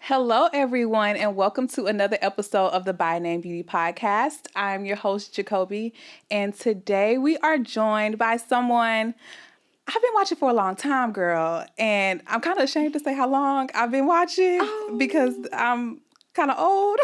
Hello, everyone, and welcome to another episode of the By Name Beauty Podcast. I'm your host, Jocoby, and today we are joined by someone I've been watching for a long time, girl, and I'm kind of ashamed to say how long I've been watching because I'm kind of old.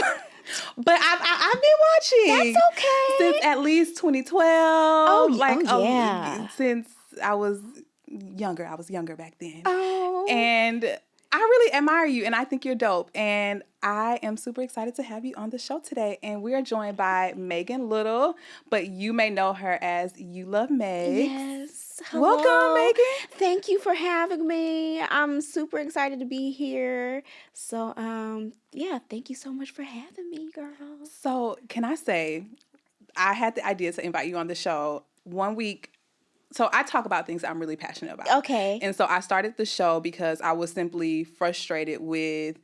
But I've been watching. That's okay. Since at least 2012. Yeah. Since I was younger. I was younger back then. Oh. And I really admire you, and I think you're dope. And I am super excited to have you on the show today. And we are joined by Megan Lytle, but you may know her as ULoveMegz. Yes. Hello. Welcome, Megan. Thank you for having me. I'm super excited to be here. So, thank you so much for having me, girl. So, can I say, I had the idea to invite you on the show 1 week. So I talk about things I'm really passionate about. Okay. And so I started the show because I was simply frustrated with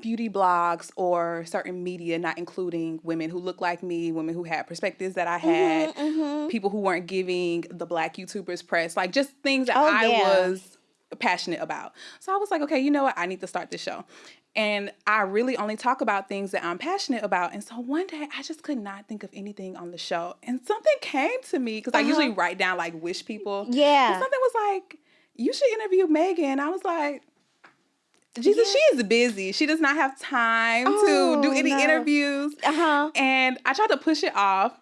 beauty blogs or certain media not including women who look like me, women who had perspectives that I had, people who weren't giving the Black YouTubers press, like just things that I was passionate about. So I was like, okay, you know what? I need to start this show. And I really only talk about things that I'm passionate about. And so one day I just could not think of anything on the show. And something came to me because I usually write down like wish people. Yeah. And something was like, you should interview Megan. I was like, Jesus, she is busy. She does not have time to do any interviews. And I tried to push it off.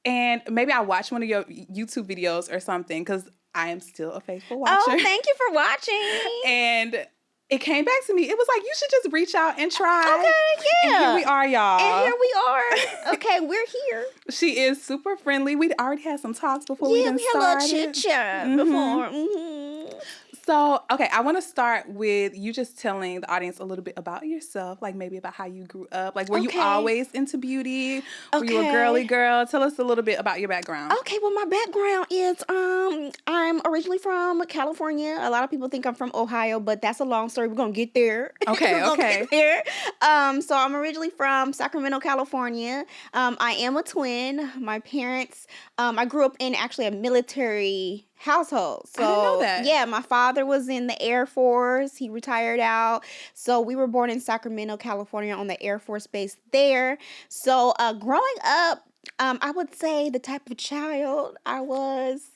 And maybe I watched one of your YouTube videos or something because I am still a faithful watcher. Oh, thank you for watching. And it came back to me. It was like, you should just reach out and try. Okay, yeah. And here we are, y'all. And here we are. Okay, we're here. She is super friendly. We'd already had some talks before we even started. Yeah, we had a little chit-chat before. So, okay, I want to start with you just telling the audience a little bit about yourself, like maybe about how you grew up. Like, were you always into beauty? Were you a girly girl? Tell us a little bit about your background. Okay, well, my background is I'm originally from California. A lot of people think I'm from Ohio, but that's a long story. We're going to get there. Okay, Get there. So I'm originally from Sacramento, California. I am a twin. My parents, I grew up in actually a military household. So, I didn't know that. Yeah, my father was in the Air Force. He retired out. So we were born in Sacramento, California on the Air Force base there. So growing up, I would say the type of child I was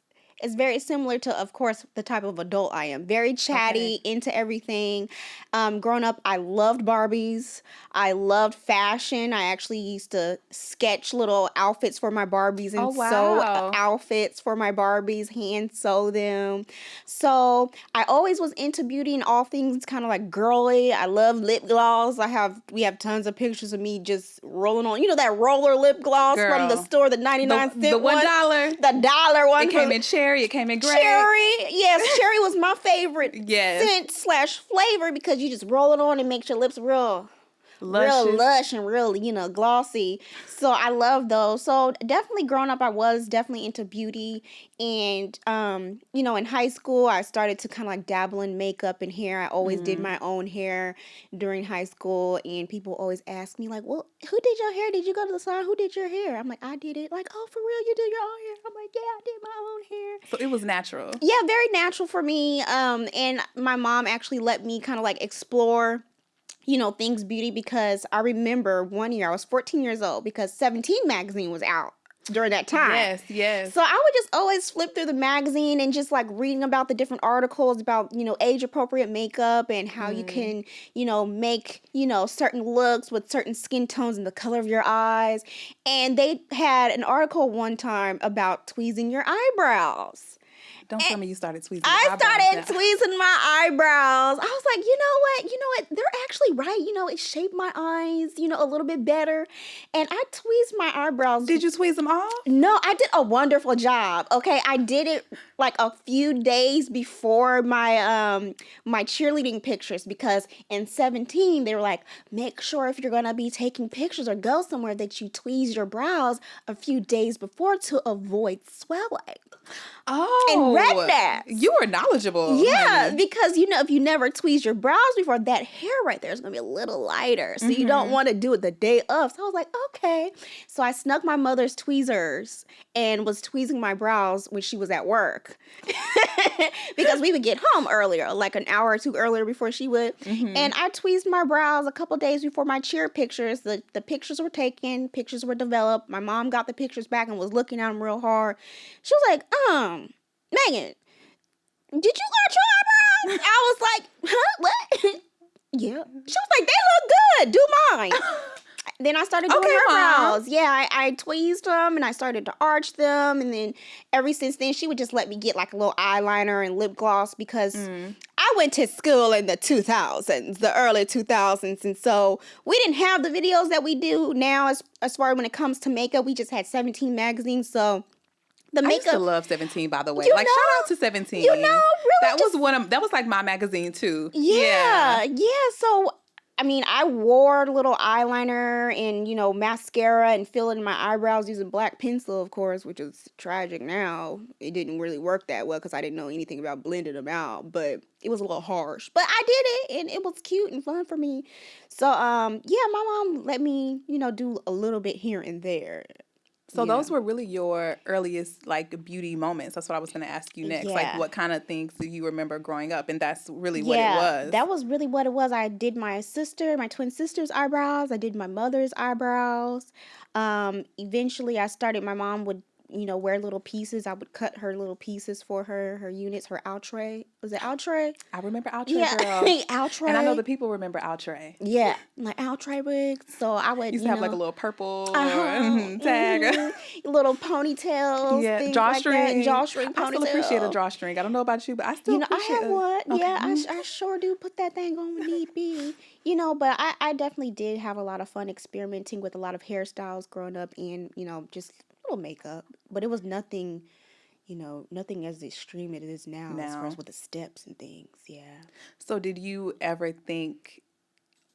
is very similar to, of course, the type of adult I am. Very chatty, into everything. Growing up, I loved Barbies. I loved fashion. I actually used to sketch little outfits for my Barbies and sew outfits for my Barbies, hand sew them. So I always was into beauty and all things kind of like girly. I love lip gloss. We have tons of pictures of me just rolling on, that roller lip gloss from the store, the 99-cent the one. $1. The dollar one. It came in cherry. It came in gray. Cherry. Yes, cherry was my favorite scent/flavor because you just roll it on and makes your lips real lush and real, glossy. So I love those. So definitely growing up, I was definitely into beauty. And, in high school, I started to kind of like dabble in makeup and hair. I always did my own hair during high school. And people always ask me like, well, who did your hair? Did you go to the salon? Who did your hair? I'm like, I did it. Like, oh, for real? You did your own hair? I'm like, yeah, I did my own hair. So it was natural. Yeah, very natural for me. And my mom actually let me kind of like explore things beauty because I remember one year I was 14 years old because 17 magazine was out during that time. Yes. So I would just always flip through the magazine and just like reading about the different articles about, age appropriate makeup and how you can, make, certain looks with certain skin tones and the color of your eyes. And they had an article one time about tweezing your eyebrows. Don't tell me you started tweezing your eyebrows. I started tweezing my eyebrows. I was like, you know what? They're actually right. It shaped my eyes, a little bit better. And I tweezed my eyebrows. Did you tweeze them off? No, I did a wonderful job. Okay, I did it like a few days before my my cheerleading pictures because in 17 they were like, make sure if you're gonna be taking pictures or go somewhere that you tweeze your brows a few days before to avoid swelling. Oh, and rednecks. You are knowledgeable. Yeah, honey. because, if you never tweezed your brows before, that hair right there is going to be a little lighter. So you don't want to do it the day of. So I was like, okay. So I snuck my mother's tweezers and was tweezing my brows when she was at work. Because we would get home earlier, like an hour or two earlier before she would. And I tweezed my brows a couple days before my cheer pictures. The pictures were taken, pictures were developed. My mom got the pictures back and was looking at them real hard. She was like, Megan, did you got your eyebrows? I was like, huh? What? Yeah. She was like, they look good. Do mine. Then I started doing her brows. Yeah, I tweezed them and I started to arch them. And then ever since then, she would just let me get like a little eyeliner and lip gloss because I went to school in the 2000s, the early 2000s. And so we didn't have the videos that we do now as far as when it comes to makeup. We just had 17 magazines. So the makeup. I used to love 17, by the way. Shout out to 17. Really? That was like my magazine too. Yeah. So I mean, I wore a little eyeliner and, mascara and fill in my eyebrows using black pencil, of course, which is tragic now. It didn't really work that well because I didn't know anything about blending them out, but it was a little harsh. But I did it, and it was cute and fun for me. So, my mom let me, do a little bit here and there. So those were really your earliest, beauty moments. That's what I was going to ask you next. Yeah. What kind of things do you remember growing up? And that's really what it was. That was really what it was. I did my twin sister's eyebrows. I did my mother's eyebrows. Eventually, my mom would, wear little pieces. I would cut her little pieces for her units, her outre. Was it outre? I remember outre, girl. Outre. And I know the people remember outre. Yeah, like outre wigs. So I would, used to have like a little purple tag. Little ponytails. Yeah, drawstring ponytails. I still appreciate a drawstring. I don't know about you, but I still appreciate I have one. Okay. Yeah, I sure do put that thing on when need be. But I definitely did have a lot of fun experimenting with a lot of hairstyles growing up and, just little makeup. But it was nothing, nothing as extreme as it is now as far as with the steps and things. Yeah. So did you ever think,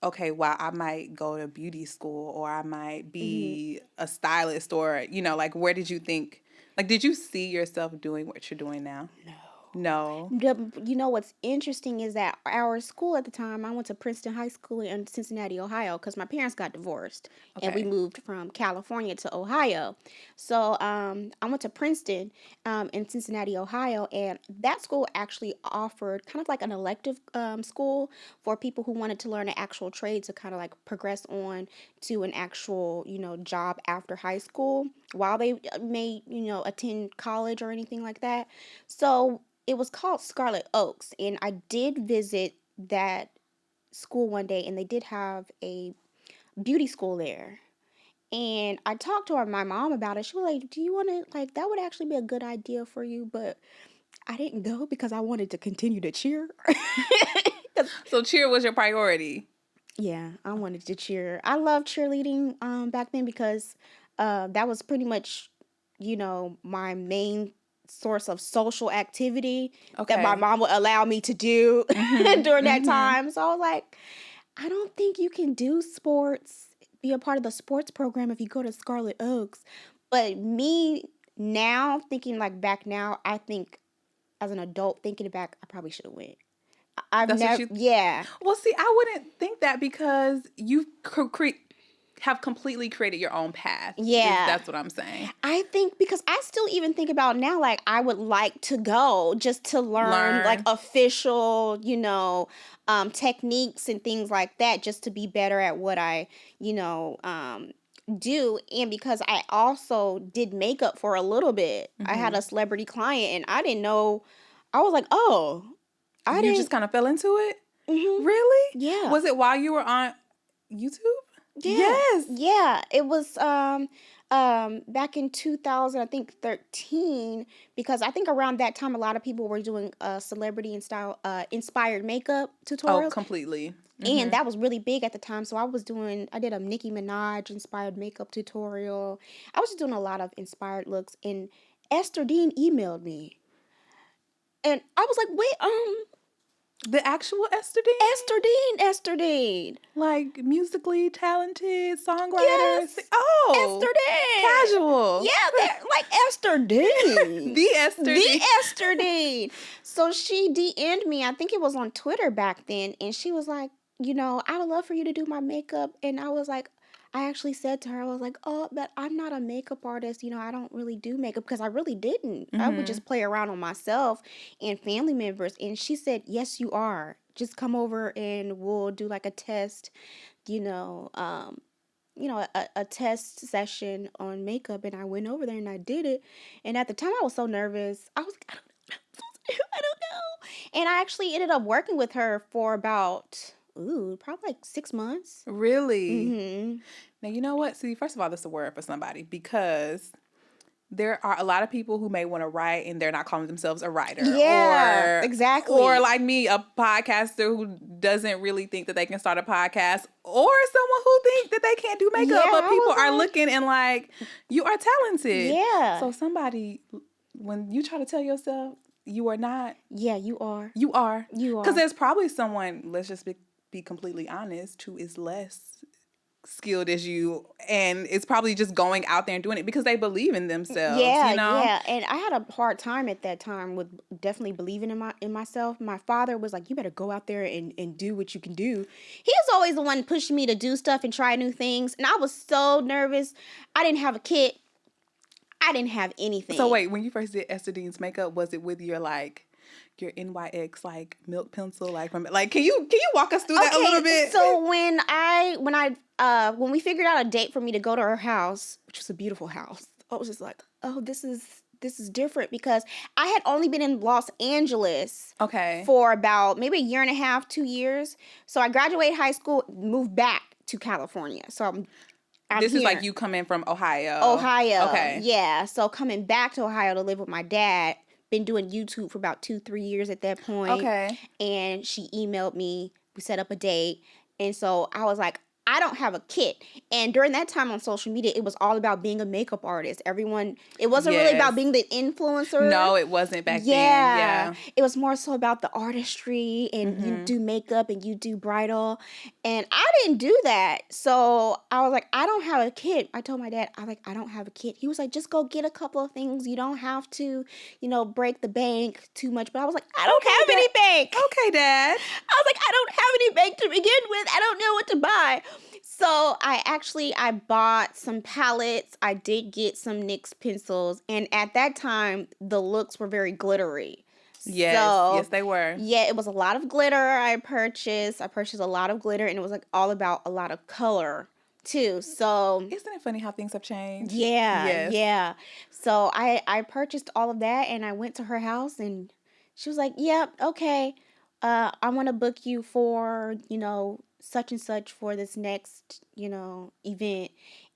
okay, well, I might go to beauty school or I might be a stylist or, where did you think, did you see yourself doing what you're doing now? No. What's interesting is that our school at the time, I went to Princeton High School in Cincinnati, Ohio, because my parents got divorced and we moved from California to Ohio. So I went to Princeton in Cincinnati, Ohio, and that school actually offered kind of like an elective school for people who wanted to learn an actual trade to kind of like progress on to an actual, job after high school while they may, attend college or anything like that. So it was called Scarlet Oaks, and I did visit that school one day, and they did have a beauty school there. And I talked to my mom about it. She was like, do you want to, that would actually be a good idea for you, but I didn't go because I wanted to continue to cheer. So cheer was your priority? Yeah, I wanted to cheer. I loved cheerleading back then because that was pretty much, my main source of social activity that my mom would allow me to do during that time. So I was like, I don't think you can do sports, be a part of the sports program if you go to Scarlet Oaks. But me now, thinking back now, I think as an adult thinking back, I probably should have went. Yeah. Well, see, I wouldn't think that because you have completely created your own path. Yeah. That's what I'm saying. I think because I still even think about now, I would like to go just to learn. Official, techniques and things like that, just to be better at what I, do. And because I also did makeup for a little bit. I had a celebrity client and I didn't know. I was like, oh, you just kind of fell into it? Mm-hmm. Really? Yeah. Was it while you were on YouTube? Yeah. Yes. Yeah. It was back in 2013 because I think around that time a lot of people were doing celebrity and style inspired makeup tutorials. Oh, completely. And that was really big at the time. So I did a Nicki Minaj inspired makeup tutorial. I was just doing a lot of inspired looks, and Esther Dean emailed me. And I was like, wait, The actual Esther Dean? Esther Dean. Like, musically talented songwriter. Yes. Oh. Esther Dean. Casual. Yeah, they're like Esther Dean. The Esther Dean. The Esther Dean. So she DM'd me, I think it was on Twitter back then, and she was like, I would love for you to do my makeup. And I was like, I actually said to her, I was like, oh, but I'm not a makeup artist. I don't really do makeup because I really didn't. I would just play around on myself and family members. And she said, yes, you are. Just come over and we'll do like a test, a test session on makeup. And I went over there and I did it. And at the time I was so nervous. I was like, I don't know. And I actually ended up working with her for about... probably like 6 months. Really? Mm-hmm. Now, you know what? See, first of all, this is a word for somebody because there are a lot of people who may want to write and they're not calling themselves a writer. Yeah, exactly. Or like me, a podcaster who doesn't really think that they can start a podcast, or someone who thinks that they can't do makeup, but people are looking and like, you are talented. Yeah. So somebody, when you try to tell yourself you are not. Yeah, you are. You are. You are. Because there's probably someone, let's just be completely honest, who is less skilled as you, and it's probably just going out there and doing it because they believe in themselves. Yeah. And I had a hard time at that time with definitely believing in myself. My father was like, you better go out there and do what you can do. He was always the one pushing me to do stuff and try new things, and I was so nervous. I didn't have a kit. I didn't have anything. So wait, when you first did Esther Dean's makeup, was it with your your NYX milk pencil, can you walk us through that a little bit? So when we figured out a date for me to go to her house, which was a beautiful house, I was just like, oh, this is different because I had only been in Los Angeles for about maybe a year and a half, 2 years. So I graduated high school, moved back to California. So I'm this here. Is like you coming from Ohio. Okay. Yeah. So coming back to Ohio to live with my dad. Been doing YouTube for about 2-3 years at that point. Okay. And she emailed me. We set up a date. And so I was like, I don't have a kit. And during that time on social media, it was all about being a makeup artist. It wasn't really about being the influencer. No, it wasn't back then. Yeah. It was more so about the artistry and you do makeup and you do bridal. And I didn't do that. So I was like, I don't have a kit. I told my dad, I don't have a kit. He was like, just go get a couple of things. You don't have to, break the bank too much. But I was like, I don't have any bank. Okay, Dad. I was like, I don't have any bank to begin with. I don't know what to buy. So I bought some palettes. I did get some NYX pencils. And at that time, the looks were very glittery. Yes, they were. Yeah, it was a lot of glitter I purchased. I purchased a lot of glitter, and it was all about a lot of color too. So isn't it funny how things have changed? Yeah, yes. Yeah. So I purchased all of that, and I went to her house, and she was like, "Yep, okay. I want to book you for such and such for this next event."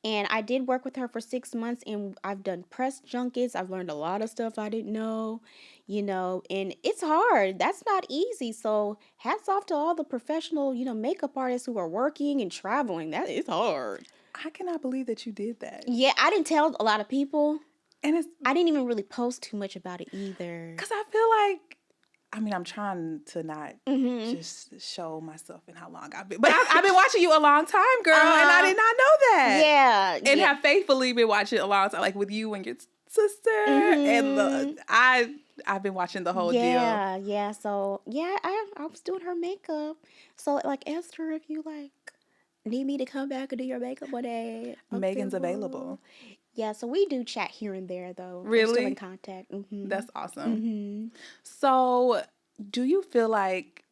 And I did work with her for 6 months, and I've done press junkets. I've learned a lot of stuff I didn't know, and it's hard. That's not easy. So hats off to all the professional, makeup artists who are working and traveling. That is hard. I cannot believe that you did that. Yeah, I didn't tell a lot of people. And I didn't even really post too much about it either. Because I feel like, I'm trying to not just show myself and how long I've been. But I've been watching you a long time, girl, and I did not know that. Yeah. And have faithfully been watching a long time, like with you and your sister. And I've been watching the whole deal. Yeah. So, I was doing her makeup. So, Esther, if you, need me to come back and do your makeup one day. Megan's available. Yeah, so we do chat here and there, though. Really? We're still in contact. That's awesome. So, do you feel like,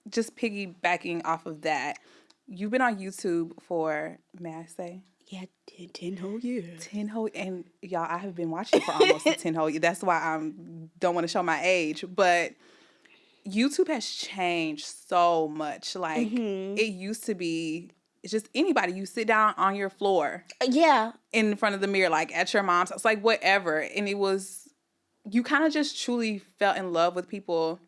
just piggybacking off of that, you've been on YouTube for, may I say? Yeah, 10 whole years. 10 whole, and y'all, I have been watching for almost 10 whole years. That's why I don't want to show my age, but YouTube has changed so much. It used to be... It's just anybody. You sit down on your floor. Yeah. In front of the mirror, at your mom's house, whatever. And it was, you kind of just truly fell in love with people,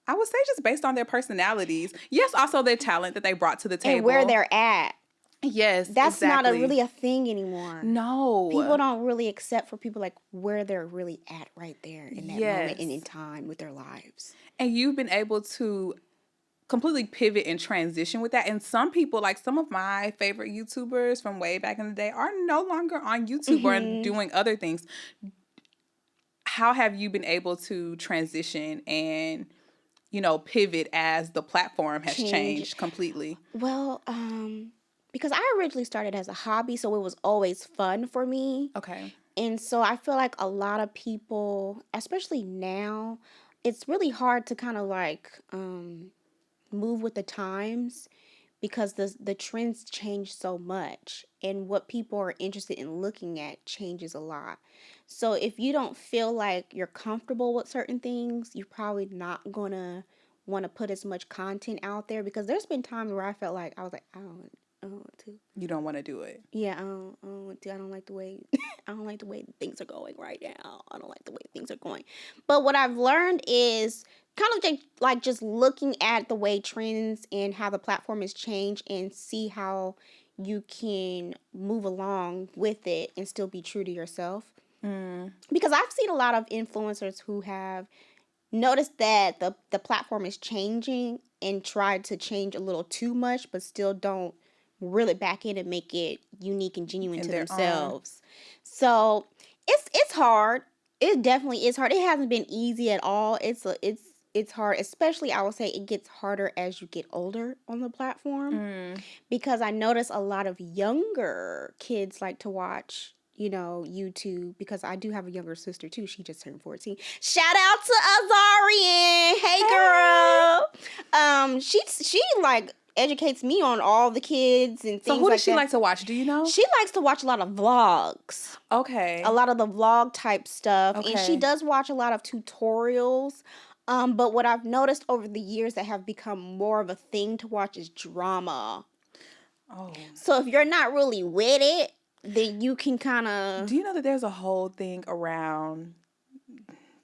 I would say just based on their personalities. Yes, also their talent that they brought to the table. And where they're at. Yes, That's not really a thing anymore. No. People don't really accept for people where they're really at right there in that moment and in time with their lives. And you've been able to completely pivot and transition with that. And some people, like some of my favorite YouTubers from way back in the day, are no longer on YouTube or doing other things. How have you been able to transition and, you know, pivot as the platform has changed completely? Well, because I originally started as a hobby, so it was always fun for me. Okay. And so I feel like a lot of people, especially now, it's really hard to kind of like move with the times because the trends change so much and what people are interested in looking at changes a lot. So if you don't feel like you're comfortable with certain things, you're probably not gonna want to put as much content out there, because there's been times where I felt like I was like, I don't want to. You don't want to do it. Yeah, I don't want to. I don't like the way I don't like the way things are going right now. I don't like the way things are going. But what I've learned is kind of like just looking at the way trends and how the platform has changed and see how you can move along with it and still be true to yourself. Because I've seen a lot of influencers who have noticed that the platform is changing and tried to change a little too much, but still don't reel it back in and make it unique and genuine to themselves. So it's hard. It definitely is hard. It hasn't been easy at all. It's hard, especially I would say it gets harder as you get older on the platform, because I notice a lot of younger kids like to watch, you know, YouTube, because I do have a younger sister too. She just turned 14. Shout out to Azarian. Hey girl. She like educates me on all the kids and things. So who does she like to watch? Do you know? She likes to watch a lot of vlogs. Okay. A lot of the vlog type stuff. Okay. And she does watch a lot of tutorials. But what I've noticed over the years that have become more of a thing to watch is drama. Oh. So if you're not really with it, then you can kind of... Do you know that there's a whole thing around...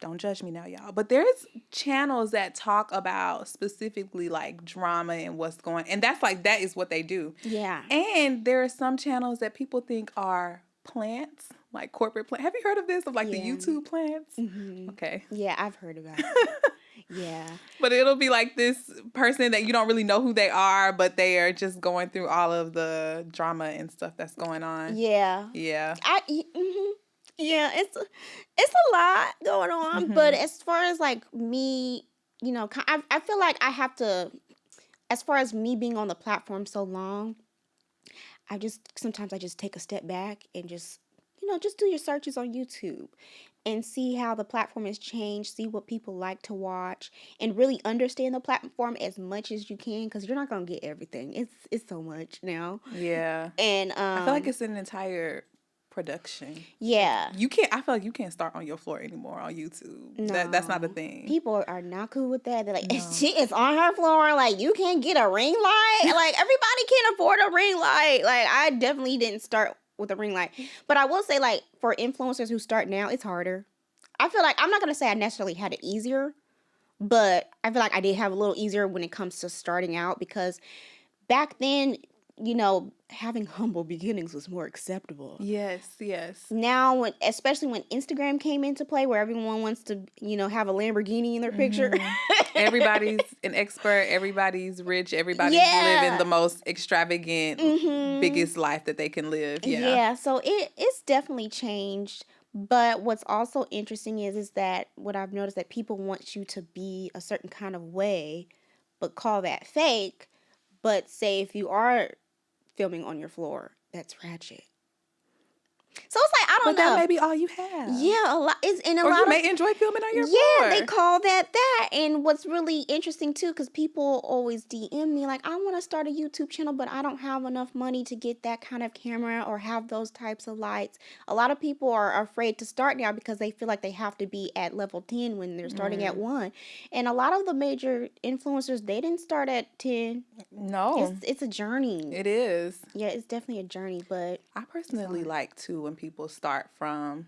Don't judge me now, y'all. But there's channels that talk about specifically like drama and what's going... And that's like, that is what they do. Yeah. And there are some channels that people think are plants, like corporate plants. Have you heard of this? Of like the YouTube plants? Mm-hmm. Okay. Yeah, I've heard about it. Yeah. But it'll be like this person that you don't really know who they are, but they are just going through all of the drama and stuff that's going on. Yeah. Yeah. Yeah, it's a lot going on. Mm-hmm. But as far as like me, you know, I feel like I have to, as far as me being on the platform so long, sometimes I just take a step back and just, you know, just do your searches on YouTube and see how the platform has changed, see what people like to watch, and really understand the platform as much as you can, because you're not going to get everything. It's so much now. Yeah. And I feel like it's an entire production. Yeah. I feel like you can't start on your floor anymore on YouTube. No. That's not a thing. People are not cool with that. They're like, she is on her floor. Like, you can't get a ring light. Like, everybody can't afford a ring light. Like, I definitely didn't start with a ring light. But I will say, like, for influencers who start now, it's harder. I feel like, I'm not going to say I necessarily had it easier, but I feel like I did have a little easier when it comes to starting out, because back then, you know, having humble beginnings was more acceptable. Yes, yes. Now, especially when Instagram came into play, where everyone wants to, you know, have a Lamborghini in their picture. Everybody's an expert. Everybody's rich. Everybody's living the most extravagant, biggest life that they can live. Yeah. So it's definitely changed. But what's also interesting is that what I've noticed, that people want you to be a certain kind of way, but call that fake. But say if you are filming on your floor, that's ratchet. So it's like, I don't know. But that may be all you have. Yeah, a lot. You may enjoy filming on your floor. Yeah, they call that. And what's really interesting too, because people always DM me like, I want to start a YouTube channel, but I don't have enough money to get that kind of camera or have those types of lights. A lot of people are afraid to start now because they feel like they have to be at level 10 when they're starting at 1. And a lot of the major influencers, they didn't start at 10. No. It's a journey. It is. Yeah, it's definitely a journey, but I personally like to when people start from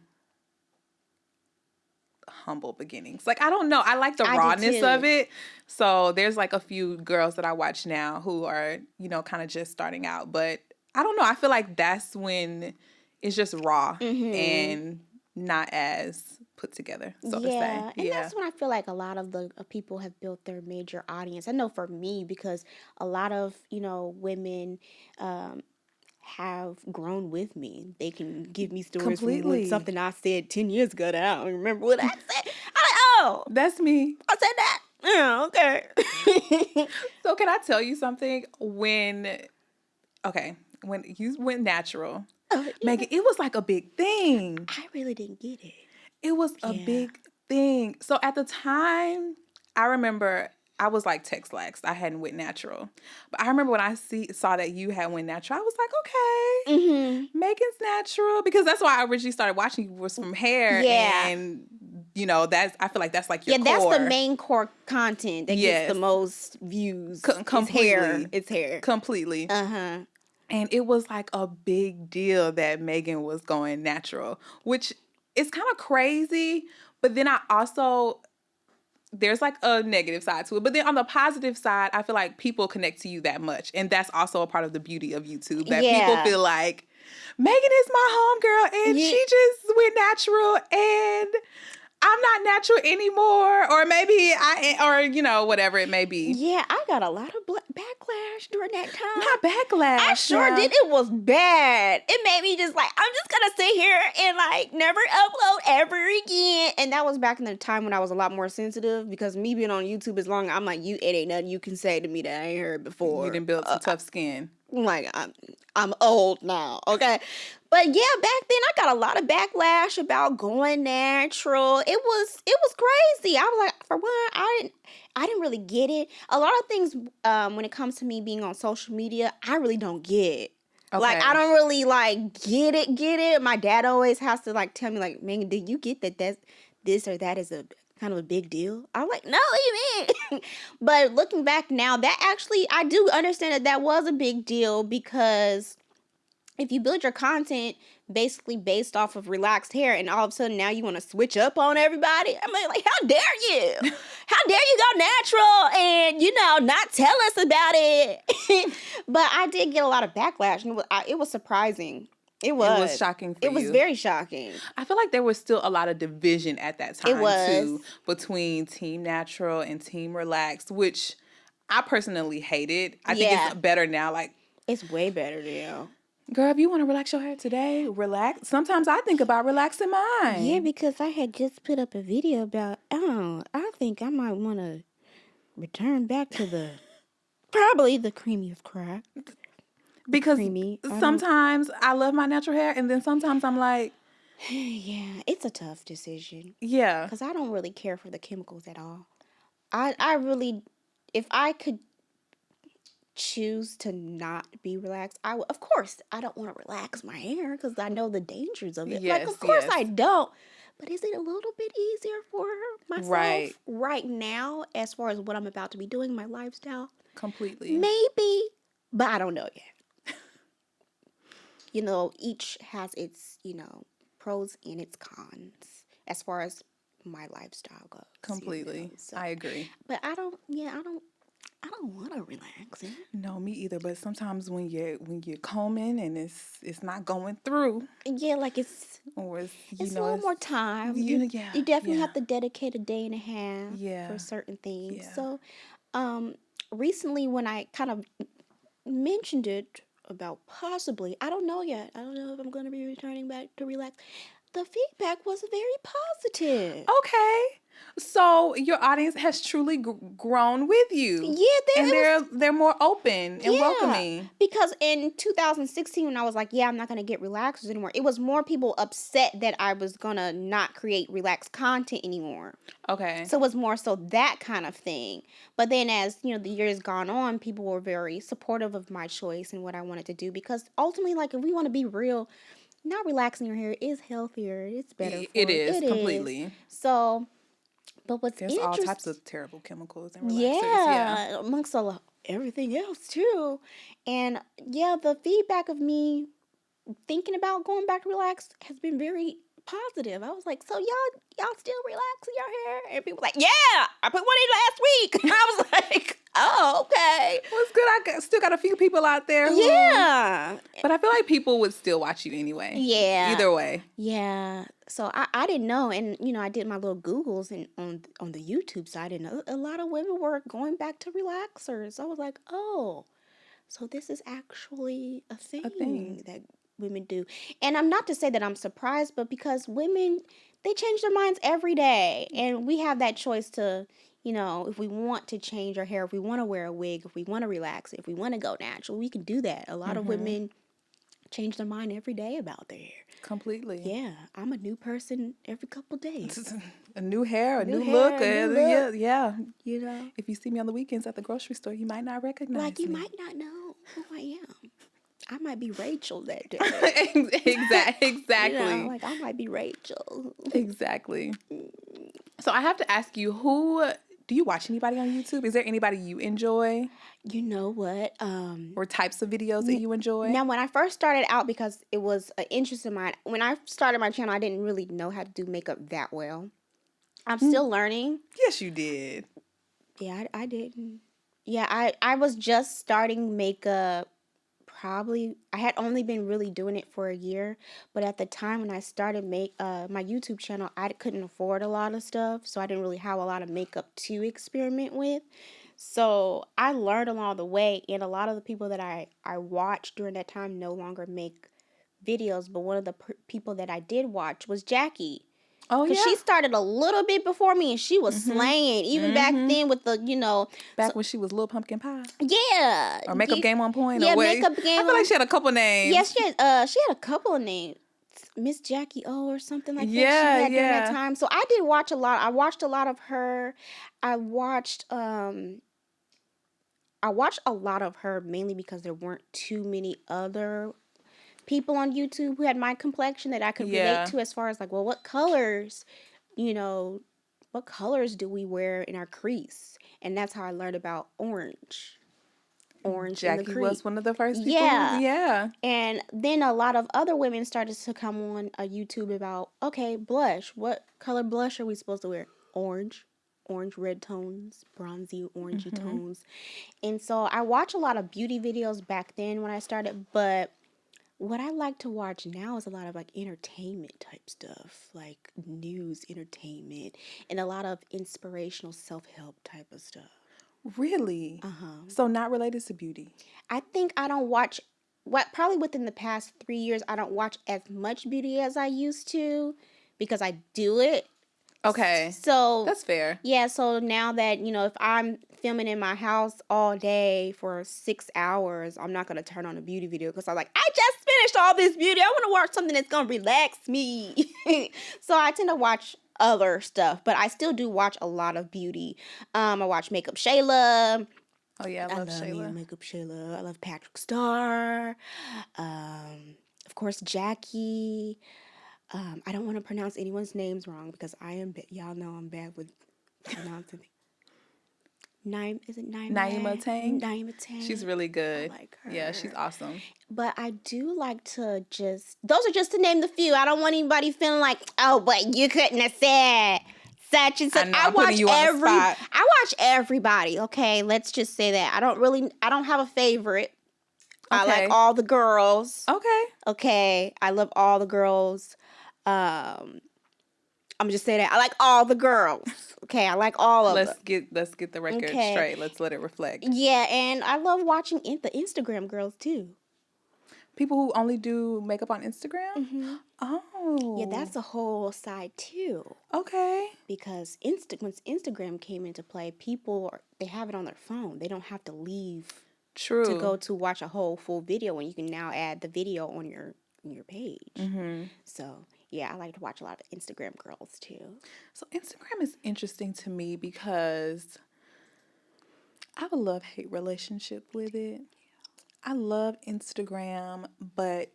humble beginnings. Like, I don't know. I like the rawness of it. So there's like a few girls that I watch now who are, you know, kind of just starting out. But I don't know. I feel like that's when it's just raw and not as put together, so to say. Yeah, and that's when I feel like a lot of the people have built their major audience. I know for me, because a lot of, women have grown with me. They can give me stories from something I said 10 years ago that I don't remember what I said. I'm like, oh, that's me. I said that. Yeah, okay. So can I tell you something? When you went natural, Megan, it was like a big thing. I really didn't get it. It was a big thing. So at the time, I remember I was like text-laxed. I hadn't went natural. But I remember when I saw that you had went natural, I was like, okay, Megan's natural. Because that's why I originally started watching you was from hair. Yeah. And, I feel like that's like your core. Yeah, that's the main core content that gets the most views. Completely. It's hair. Completely. Uh-huh. And it was like a big deal that Megan was going natural, which is kind of crazy. But then there's like a negative side to it. But then on the positive side, I feel like people connect to you that much. And that's also a part of the beauty of YouTube. That people feel like, Megan is my homegirl and she just went natural and I'm not natural anymore. Or maybe whatever it may be. Yeah, I got a lot of backlash during that time. Not backlash. I sure did. It was bad. It made me just like, I'm just going to sit here and like never upload ever again. And that was back in the time when I was a lot more sensitive, because me being on YouTube as long, I'm like, it ain't nothing you can say to me that I ain't heard before. You done built some tough skin. Like, I'm old now, okay? But yeah, back then I got a lot of backlash about going natural. It was crazy. I was like, for one, I didn't really get it. A lot of things when it comes to me being on social media, I really don't get. Okay. Like, I don't really like get it. My dad always has to like tell me like, Megan, do you get that this or that is a kind of a big deal? I'm like, no, what do you mean? But looking back now, that actually, I do understand that was a big deal, because if you build your content basically based off of relaxed hair and all of a sudden now you want to switch up on everybody, I'm like, how dare you? How dare you go natural and, not tell us about it? But I did get a lot of backlash, and it was surprising. It was shocking for you. It was very shocking. I feel like there was still a lot of division at that time, too, between Team Natural and Team Relaxed, which I personally hated. I think it's better now. Like, it's way better now. Girl, if you want to relax your hair today, relax. Sometimes I think about relaxing mine. Yeah, because I had just put up a video about, I think I might want to return back to probably the creamy of crack. Because sometimes I love my natural hair, and then sometimes I'm like... Yeah, it's a tough decision. Yeah. Because I don't really care for the chemicals at all. I really... If I could choose to not be relaxed, of course, I don't want to relax my hair because I know the dangers of it. Yes, of course I don't. But is it a little bit easier for myself right now as far as what I'm about to be doing, my lifestyle? Completely. Maybe, but I don't know yet. Each has its, pros and its cons as far as my lifestyle goes. Completely. So, I agree. But I don't want to relax. No, me either. But sometimes when you're combing and it's not going through. Yeah, like it's a little more time. You definitely have to dedicate a day and a half for certain things. Yeah. So, recently when I kind of mentioned it about possibly, I don't know yet. I don't know if I'm going to be returning back to relax. The feedback was very positive. Okay. So your audience has truly grown with you. Yeah, they're more open and welcoming. Because in 2016, when I was like, I'm not going to get relaxers anymore, it was more people upset that I was going to not create relaxed content anymore. Okay. So it was more so that kind of thing. But then as, the years gone on, people were very supportive of my choice and what I wanted to do. Because ultimately, like, if we want to be real, not relaxing your hair is healthier. It's better for it. It is, completely. So... But there's all types of terrible chemicals and relaxers. Yeah, amongst everything else too. And the feedback of me thinking about going back to relax has been very positive. I was like, so y'all still relaxing your hair? And people were like, yeah, I put one in last week. And I was like, Oh, okay. Well, it's good. Still got a few people out there. Yeah. But I feel like people would still watch you anyway. Yeah. Either way. Yeah. So I didn't know. And, I did my little Googles and on the YouTube side. And a lot of women were going back to relaxers. I was like, oh, so this is actually a thing that women do. And I'm not to say that I'm surprised, but because women, they change their minds every day. And we have that choice to... if we want to change our hair, if we want to wear a wig, if we want to relax it, if we want to go natural, we can do that. A lot of women change their mind every day about their hair. Completely. Yeah, I'm a new person every couple days. A new hair, a new look. Yeah. If you see me on the weekends at the grocery store, you might not recognize me. You might not know who I am. I might be Rachel that day. Exactly. I might be Rachel. Exactly. So I have to ask you, do you watch anybody on YouTube? Is there anybody you enjoy? You know what? Or types of videos that you enjoy? Now, when I first started out, because it was an interest of mine, when I started my channel, I didn't really know how to do makeup that well. I'm still learning. Yes, you did. Yeah, I didn't. Yeah, I was just starting makeup. Probably, I had only been really doing it for a year, but at the time when I started my YouTube channel, I couldn't afford a lot of stuff, so I didn't really have a lot of makeup to experiment with. So I learned along the way, and a lot of the people that I watched during that time no longer make videos, but one of the people that I did watch was Jackie. Oh, yeah? Because she started a little bit before me, and she was slaying. Even back then with the, Back when she was Little Pumpkin Pie? Yeah. Or Makeup Game on Point? Yeah, or what? Makeup Game. I feel like she had a couple names. Yes, she had a couple of names. Miss Jackie O or something like that. Yeah, she had during that time. So I did watch a lot. I watched a lot of her. I watched a lot of her mainly because there weren't too many other people on YouTube who had my complexion that I could relate to, as far as what colors, what colors do we wear in our crease? And that's how I learned about orange. Jackie in the crease. Was one of the first people. Yeah. And then a lot of other women started to come on YouTube about, okay, blush. What color blush are we supposed to wear? Orange red tones, bronzy, orangey tones. And so I watch a lot of beauty videos back then when I started, but what I like to watch now is a lot of entertainment type stuff, like news entertainment, and a lot of inspirational self-help type of stuff. Really? So not related to beauty? I think I don't watch, probably within the past 3 years, I don't watch as much beauty as I used to because I do it. Okay. So that's fair. Yeah, so now that, if I'm filming in my house all day for 6 hours, I'm not going to turn on a beauty video because I'm like, I just finished all this beauty. I want to watch something that's going to relax me. So I tend to watch other stuff, but I still do watch a lot of beauty. I watch Makeup Shayla. Oh, yeah, I love Shayla. Makeup Shayla. I love Patrick Starr. Of course, Jackie. I don't want to pronounce anyone's names wrong because y'all know I'm bad with pronouncing. Is it Naima? Naima Tang? Naima Tang. She's really good. I like her. Yeah, she's awesome. But I do like to those are just to name the few. I don't want anybody feeling like, oh, but you couldn't have said such and such. I watch everybody, okay? Let's just say that. I don't have a favorite. Okay. I like all the girls. Okay. I love all the girls. I'm just saying that I like all the girls. Okay, I like all of them. Let's get the record straight. Let's let it reflect. Yeah, and I love watching the Instagram girls too. People who only do makeup on Instagram? Oh. Yeah, that's a whole side too. Okay. Because once Instagram came into play, they have it on their phone. They don't have to leave to go to watch a whole full video, and you can now add the video on your page. So yeah, I like to watch a lot of Instagram girls too. So Instagram is interesting to me because I have a love-hate relationship with it. I love Instagram, but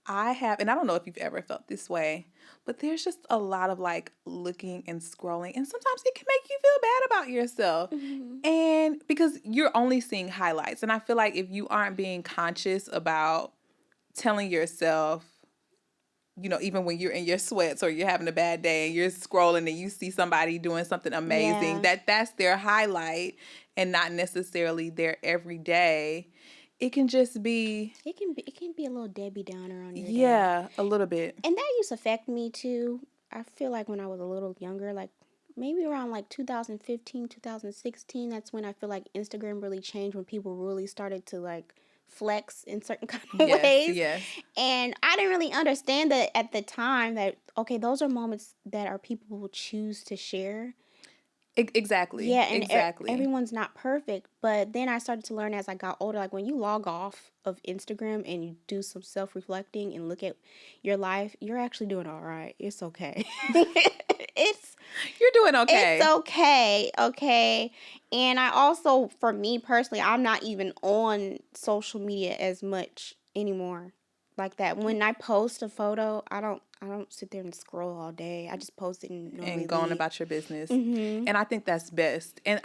and I don't know if you've ever felt this way, but there's just a lot of looking and scrolling, and sometimes it can make you feel bad about yourself. And because you're only seeing highlights, and I feel like if you aren't being conscious about telling yourself, even when you're in your sweats or you're having a bad day and you're scrolling and you see somebody doing something amazing, that's their highlight. and not necessarily there every day, it can just be... It can be a little Debbie Downer on your day. Yeah, a little bit. And that used to affect me too. I feel like when I was a little younger, like maybe around like 2015, 2016, that's when I feel like Instagram really changed, when people really started to like flex in certain kind of ways. Yes. And I didn't really understand that at the time, that, okay, those are moments that our people will choose to share. Exactly. Yeah, and exactly. Everyone's not perfect. But then I started to learn as I got older, like when you log off of Instagram and you do some self-reflecting and look at your life, you're actually doing all right. It's okay. You're doing okay. It's okay. Okay. And I also, for me personally, I'm not even on social media as much anymore like that. When I post a photo, I don't sit there and scroll all day. I just post it and go on about your business. Mm-hmm. And I think that's best. And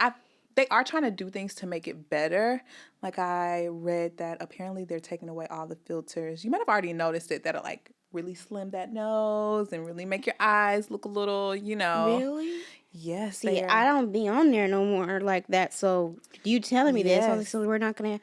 they are trying to do things to make it better. Like I read that apparently they're taking away all the filters. You might have already noticed it, that are like really slim that nose and really make your eyes look a little, Really? Yes. See, I don't be on there no more like that. So you telling me this? So we're not gonna.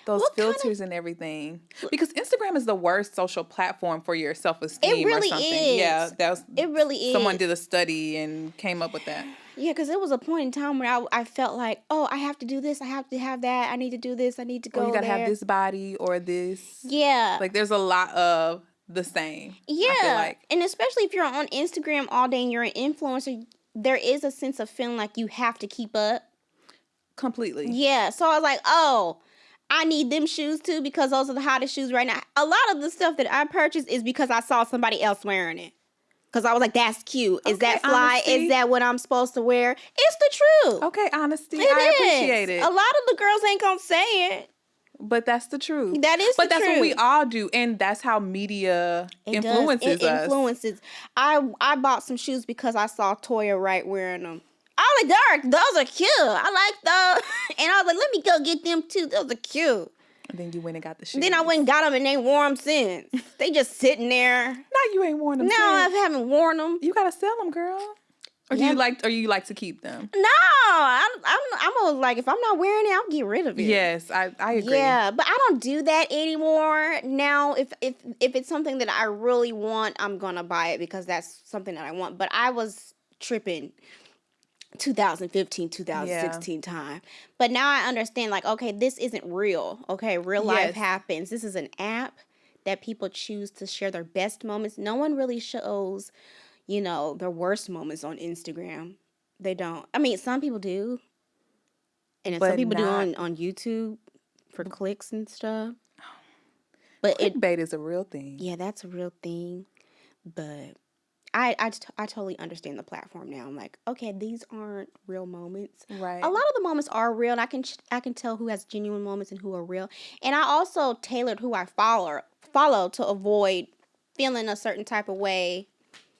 Those filters and everything. Because Instagram is the worst social platform for your self-esteem. It really or something. is. Yeah, it really is. Someone did a study and came up with that. Yeah, because there was a point in time where I felt like, oh, I have to do this, I have to have that, I need to do this, I need to go there. You gotta have this body or this. Yeah. Like there's a lot of the same. Yeah. I feel like. And especially if you're on Instagram all day and you're an influencer, there is a sense of feeling like you have to keep up. Completely. Yeah. So I was like, oh, I need them shoes too because those are the hottest shoes right now. A lot of the stuff that I purchased is because I saw somebody else wearing it. Because I was like, that's cute. Is that fly? Honesty. Is that what I'm supposed to wear? It's the truth. Okay, honesty. I appreciate it. A lot of the girls ain't going to say it. But that's the truth. That is the truth. But that's what we all do. And that's how media influences us. It influences. I bought some shoes because I saw Toya Wright wearing them. I was like, those are cute. I like those. And I was like, let me go get them too. Those are cute. And then you went and got the shoes. Then I went and got them and they wore them since. They just sitting there. No, you ain't worn them since. No, I haven't worn them. You got to sell them, girl. Or do you like to keep them? No, I'm like, if I'm not wearing it, I'll get rid of it. Yes, I agree. Yeah, but I don't do that anymore. Now, if it's something that I really want, I'm going to buy it because that's something that I want. But I was tripping 2015, 2016 time. But now I understand, like, okay, this isn't real. Okay, real life happens. This is an app that people choose to share their best moments. No one really shows, their worst moments on Instagram. They don't. I mean, some people do. And some people do on YouTube for clicks and stuff. But clickbait is a real thing. Yeah, that's a real thing. But I totally understand the platform now. I'm like, okay, these aren't real moments. Right. A lot of the moments are real, and I can tell who has genuine moments and who are real. And I also tailored who I follow to avoid feeling a certain type of way.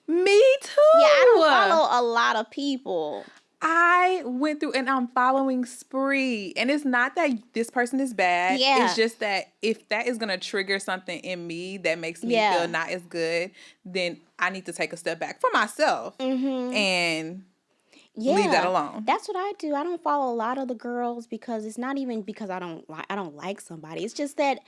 Me too. Yeah, I don't follow a lot of people. I went through and I'm following Spree. And it's not that this person is bad. Yeah. It's just that if that is going to trigger something in me that makes me feel not as good, then I need to take a step back for myself and leave that alone. That's what I do. I don't follow a lot of the girls because it's not even because I don't like somebody. It's just that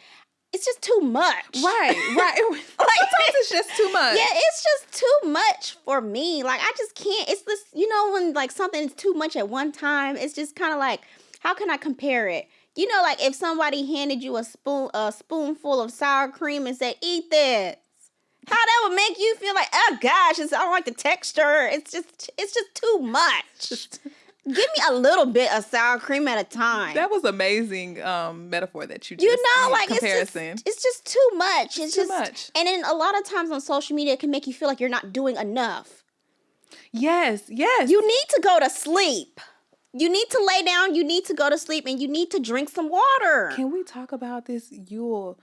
it's just too much. Right. Sometimes it's just too much. Yeah, it's just too much for me. Like, I just can't. It's this, when like something is too much at one time, it's just kind of like, how can I compare it? Like if somebody handed you a spoonful of sour cream and said, eat this. How that would make you feel like, oh gosh, I don't like the texture. It's just too much. Give me a little bit of sour cream at a time. That was amazing metaphor that you just like comparison. It's just too much. It's too just much. And then a lot of times on social media, it can make you feel like you're not doing enough. Yes. You need to go to sleep. You need to lay down. You need to go to sleep, and you need to drink some water. Can we talk about this? You'll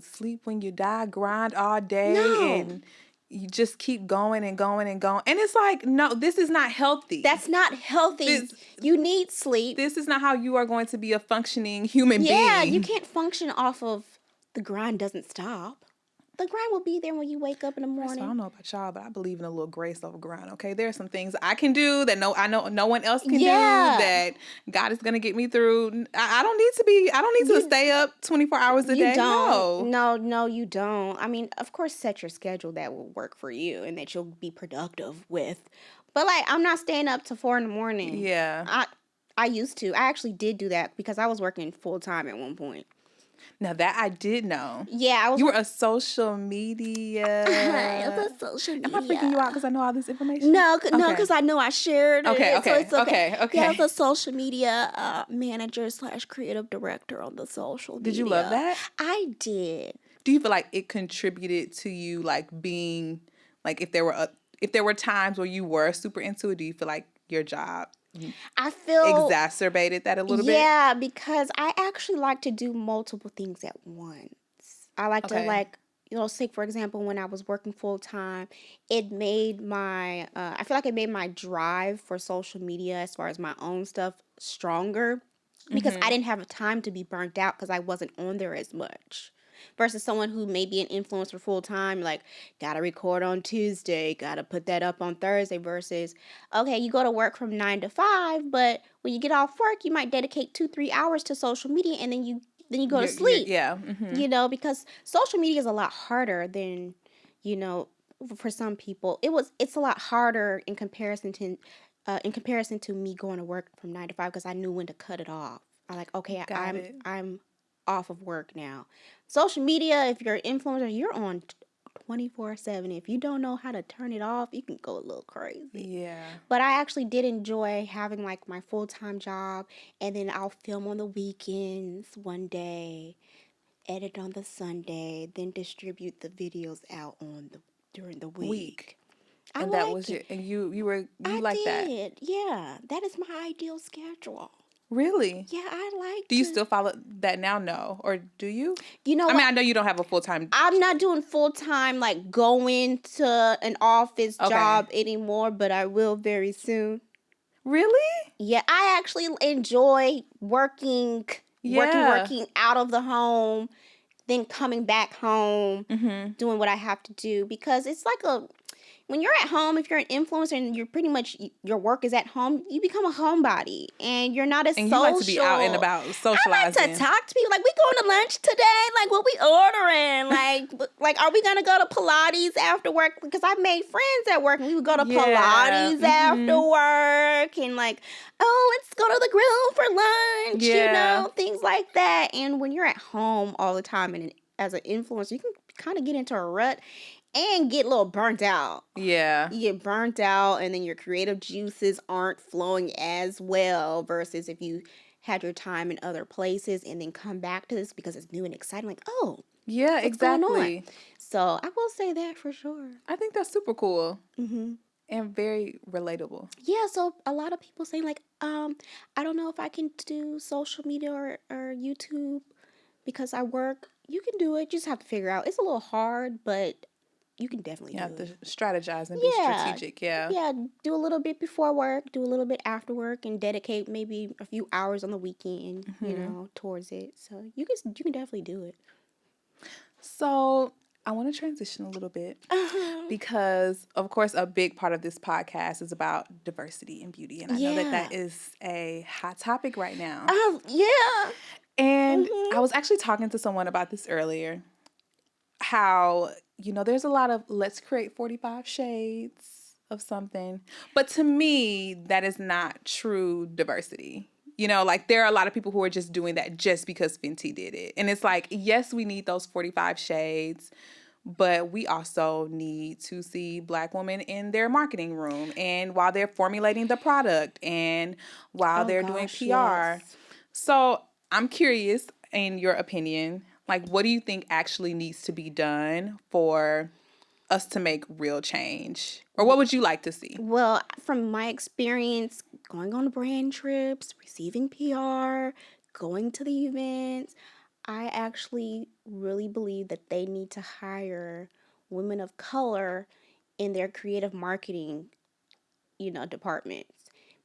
sleep when you die, grind all day, and you just keep going and going and going. And it's like, no, this is not healthy. That's not healthy. You need sleep. This is not how you are going to be a functioning human being. Yeah, you can't function off of the grind doesn't stop. The grind will be there when you wake up in the morning. I don't know about y'all, but I believe in a little grace over grind. Okay, there are some things I can do that I know no one else can do that God is gonna get me through. I don't need to stay up 24 hours a day. No, you don't. I mean, of course, set your schedule that will work for you and that you'll be productive with. But like, I'm not staying up to 4 a.m. Yeah. I used to. I actually did do that because I was working full time at one point. Now that I did know. Yeah, I was. You were a social media. I was a social media. Am I freaking you out because I know all this information? No, because I know I shared it. Okay. So it's okay. Okay. Yeah, I was a social media manager / creative director on the social media. Did you love that? I did. Do you feel like it contributed to you, like being, like if there were times where you were super into it? Do you feel like your job? I feel exacerbated that a little bit. Yeah, because I actually like to do multiple things at once. I like to say for example, when I was working full time, it made my I feel like it made my drive for social media as far as my own stuff stronger because I didn't have time to be burnt out because I wasn't on there as much. Versus someone who may be an influencer full time, like, gotta record on Tuesday, gotta put that up on Thursday, versus, okay, you go to work from 9 to 5, but when you get off work, you might dedicate 2-3 hours to social media and then you go to sleep. Because social media is a lot harder than, for some people. It's a lot harder in comparison to me going to work from 9 to 5 because I knew when to cut it off. I'm off of work now. Social media, if you're an influencer, you're on 24/7. If you don't know how to turn it off, you can go a little crazy. Yeah. But I actually did enjoy having like my full-time job, and then I'll film on the weekends one day, edit on the Sunday, then distribute the videos out during the week. And that was it. And you like that? I did. Yeah, that is my ideal schedule. Really? Yeah, I like. Do you still follow that now? No, or do you? I mean, I know you don't have a full-time. I'm not doing full-time like going to an office job anymore, but I will very soon. Really? Yeah, I actually enjoy working out of the home, then coming back home, doing what I have to do because it's like when you're at home, if you're an influencer and you're pretty much, your work is at home, you become a homebody and you're not as social. And you like to be out and about socializing. I like to talk to people. Like, we going to lunch today? Like, what we ordering? Like, are we going to go to Pilates after work? Because I made friends at work and we would go to Pilates after work and like, oh, let's go to the grill for lunch, things like that. And when you're at home all the time and as an influencer, you can kind of get into a rut and get a little burnt out. Yeah. You get burnt out and then your creative juices aren't flowing as well versus if you had your time in other places and then come back to this because it's new and exciting. Like, oh, yeah, what's exactly. going on? So I will say that for sure. I think that's super cool. And very relatable. Yeah, so a lot of people say like, I don't know if I can do social media or YouTube because I work. You can do it. You just have to figure out. It's a little hard, but you can definitely do it. You have to strategize and be strategic, Yeah, do a little bit before work, do a little bit after work, and dedicate maybe a few hours on the weekend, towards it. So you can definitely do it. So I want to transition a little bit because, of course, a big part of this podcast is about diversity and beauty. And I know that is a hot topic right now. Yeah. And I was actually talking to someone about this earlier, how, there's a lot of let's create 45 shades of something. But to me, that is not true diversity. Like there are a lot of people who are just doing that just because Fenty did it. And it's like, yes, we need those 45 shades, but we also need to see Black women in their marketing room and while they're formulating the product and while they're doing PR. Yes. So I'm curious, in your opinion, like, what do you think actually needs to be done for us to make real change? Or what would you like to see? Well, from my experience, going on brand trips, receiving PR, going to the events, I actually really believe that they need to hire women of color in their creative marketing, departments.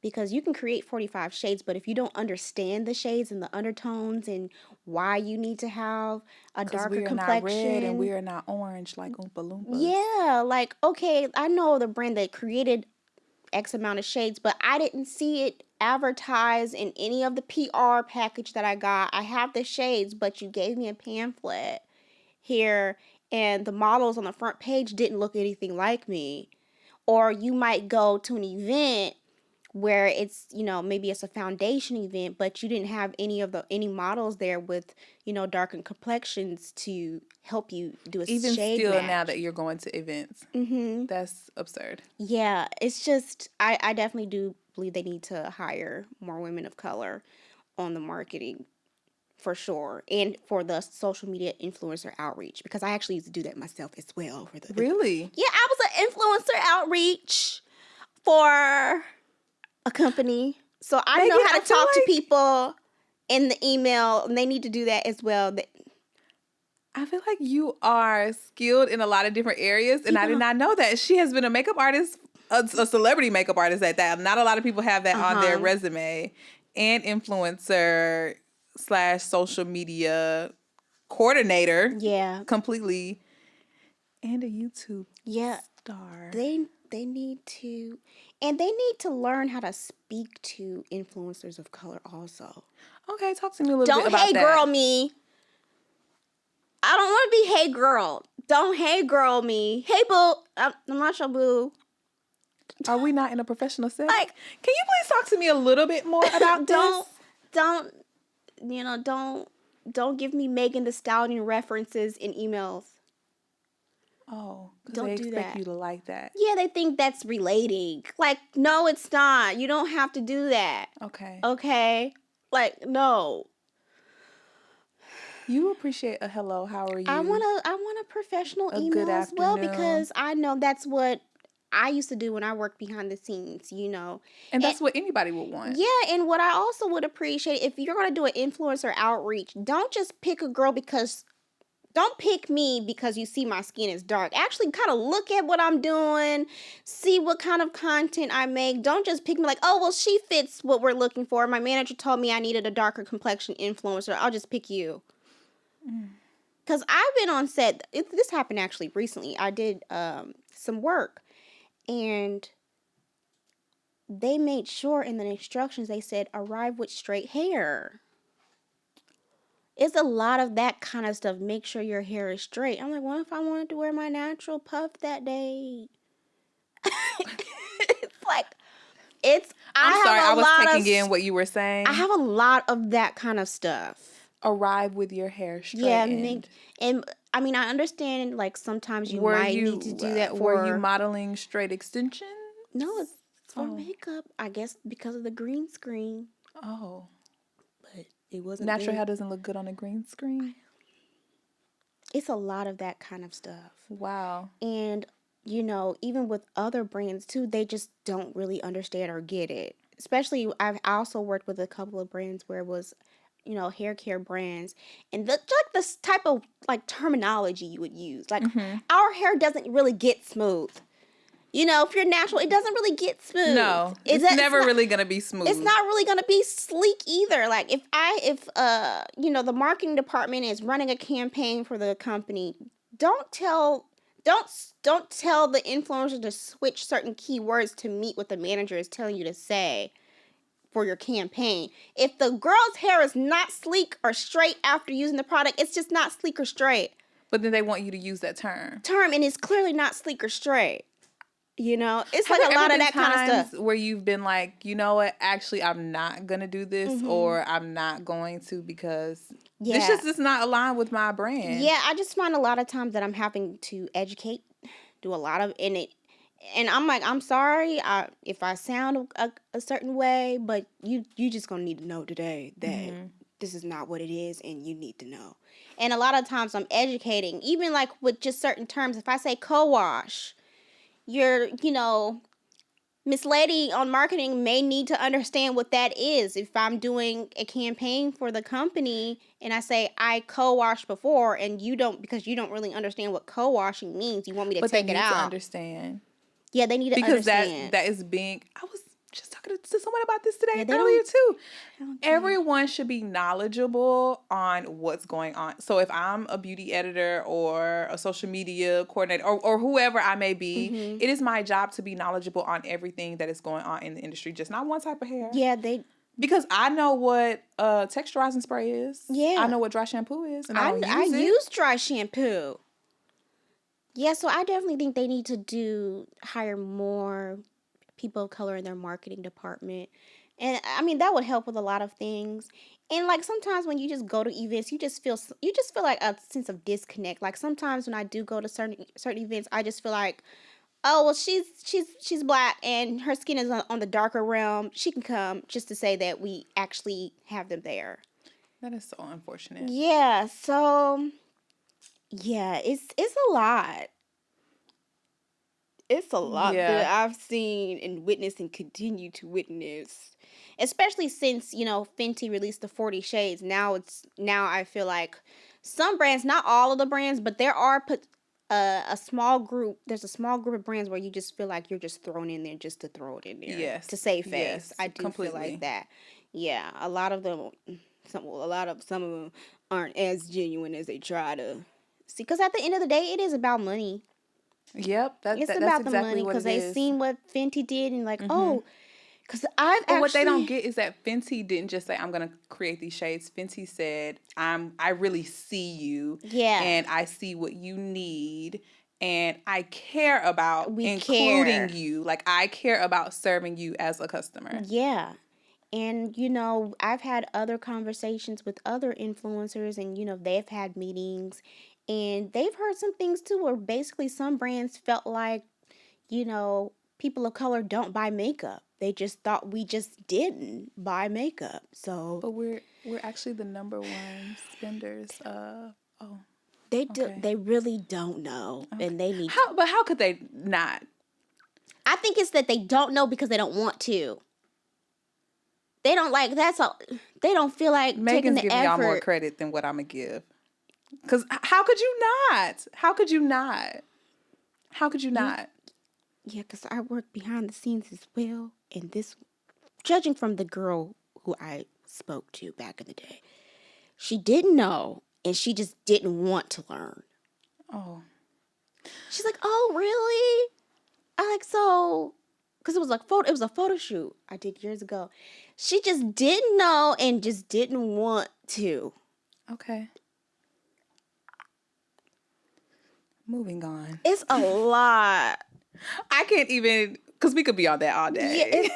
because you can create 45 shades, but if you don't understand the shades and the undertones and why you need to have a darker complexion. Because we are not red and we are not orange like Oompa Loompas. Yeah, like, okay, I know the brand that created X amount of shades, but I didn't see it advertised in any of the PR package that I got. I have the shades, but you gave me a pamphlet here, and the models on the front page didn't look anything like me. Or you might go to an event where it's, maybe it's a foundation event, but you didn't have any models there with, darkened complexions to help you do a even shade still match. Now that you're going to events. Mm-hmm. That's absurd. Yeah, it's just, I definitely do believe they need to hire more women of color on the marketing, for sure, and for the social media influencer outreach, because I actually used to do that myself as well. Really? Yeah, I was an influencer outreach for a company, so I know how to talk to people in the email, and they need to do that as well. I feel like you are skilled in a lot of different areas, and I did not know that. She has been a makeup artist, a celebrity makeup artist at that. Not a lot of people have that on their resume, and influencer / social media coordinator. Yeah, completely, and a YouTube star. They need to, and they need to learn how to speak to influencers of color also. Okay, talk to me a little bit about that. Don't hey girl me. I don't want to be hey girl. Don't hey girl me. Hey boo. I'm not your boo. Are we not in a professional setting? Like, can you please talk to me a little bit more about this? Don't give me Megan Thee Stallion references in emails. Oh, because they expect you to like that. Yeah, they think that's relating. Like, no, it's not. You don't have to do that. Okay? Like, no. You appreciate a hello, how are you? I want a professional email as well, because I know that's what I used to do when I worked behind the scenes, And that's what anybody would want. Yeah, and what I also would appreciate, if you're going to do an influencer outreach, don't just pick a girl don't pick me because you see my skin is dark. Actually, kind of look at what I'm doing, see what kind of content I make. Don't just pick me like, oh, well, she fits what we're looking for. My manager told me I needed a darker complexion influencer. I'll just pick you. Because I've been on set. This happened actually recently. I did some work, and they made sure in the instructions they said, arrive with straight hair. It's a lot of that kind of stuff. Make sure your hair is straight. I'm like, what if I wanted to wear my natural puff that day? It's like, I'm sorry, I was taking in what you were saying. I have a lot of that kind of stuff. Arrive with your hair straight. Yeah, and I mean, I understand, like, sometimes you might need to do that for... Were you modeling straight extensions? No, it's for makeup, I guess, because of the green screen. Oh. But it wasn't... Natural hair doesn't look good on a green screen? It's a lot of that kind of stuff. Wow. And, even with other brands, too, they just don't really understand or get it. Especially, I also worked with a couple of brands where it was... hair care brands, and this type of terminology you would use. Our hair doesn't really get smooth. If you're natural, it doesn't really get smooth. No, it's never really gonna be smooth. It's not really gonna be sleek either. Like if the marketing department is running a campaign for the company, don't tell the influencer to switch certain keywords to meet what the manager is telling you to say for your campaign. If the girl's hair is not sleek or straight after using the product, it's just not sleek or straight. But then they want you to use that term, and it's clearly not sleek or straight. It's like a lot of that kind of stuff. Where you've been like, you know what, actually, I'm not going to do this, or I'm not going to because this just is not aligned with my brand. Yeah, I just find a lot of times that I'm having to educate, do a lot of, and I'm like, I'm sorry if I sound a certain way, but you just going to need to know today that this is not what it is, and you need to know. And a lot of times I'm educating, even like with just certain terms. If I say co-wash, Miss Lady on marketing may need to understand what that is. If I'm doing a campaign for the company and I say I co-washed before and you don't, because you don't really understand what co-washing means, you want me to take it out. But they need to understand. Yeah, they need to understand. Because that is being, I was just talking talking to someone about this today earlier too. Everyone should be knowledgeable on what's going on. So if I'm a beauty editor or a social media coordinator or whoever I may be, it is my job to be knowledgeable on everything that is going on in the industry, just not one type of hair. Yeah, because I know what texturizing spray is. Yeah. I know what dry shampoo is, and I use dry shampoo. Yeah, so I definitely think they need to hire more people of color in their marketing department. And I mean, that would help with a lot of things. And like sometimes when you just go to events, you just feel like a sense of disconnect. Like sometimes when I do go to certain events, I just feel like, oh, well, she's black and her skin is on the darker realm. She can come, just to say that we actually have them there. That is so unfortunate. Yeah, so yeah, it's a lot. It's a lot that I've seen and witnessed and continue to witness. Especially since, Fenty released the 40 Shades. Now I feel like some brands, not all of the brands, but there are a small group. There's a small group of brands where you just feel like you're just thrown in there just to throw it in there. Yes. To save face. Yes, I do feel like that. Yeah, a lot of them, some of them aren't as genuine as they try to see. Because at the end of the day, it is about money. Yep, it's about exactly the money because they seen what Fenty did and like, oh, because but what they don't get is that Fenty didn't just say, I'm gonna create these shades. Fenty said, I really see you, and I see what you need, and I care about including you. Like I care about serving you as a customer. Yeah. And, I've had other conversations with other influencers and, they've had meetings and they've heard some things too where basically some brands felt like, people of color don't buy makeup. They just thought we just didn't buy makeup. So, but we're actually the number one spenders. They really don't know, and they need. But how could they not? I think it's that they don't know because they don't want to. They don't like. They don't feel like Megan's taking the giving effort. y'all more credit than what I'm gonna give. Because how could you not? How could you not? How could you not? Yeah, because I work behind the scenes as well. And this, judging from the girl who I spoke to back in the day, she didn't know and she just didn't want to learn. Oh. She's like, oh, really? I like, so, because it was a photo shoot I did years ago. She just didn't know and just didn't want to. Okay. Moving on. It's a lot. I can't even, because we could be on that all day. Yeah,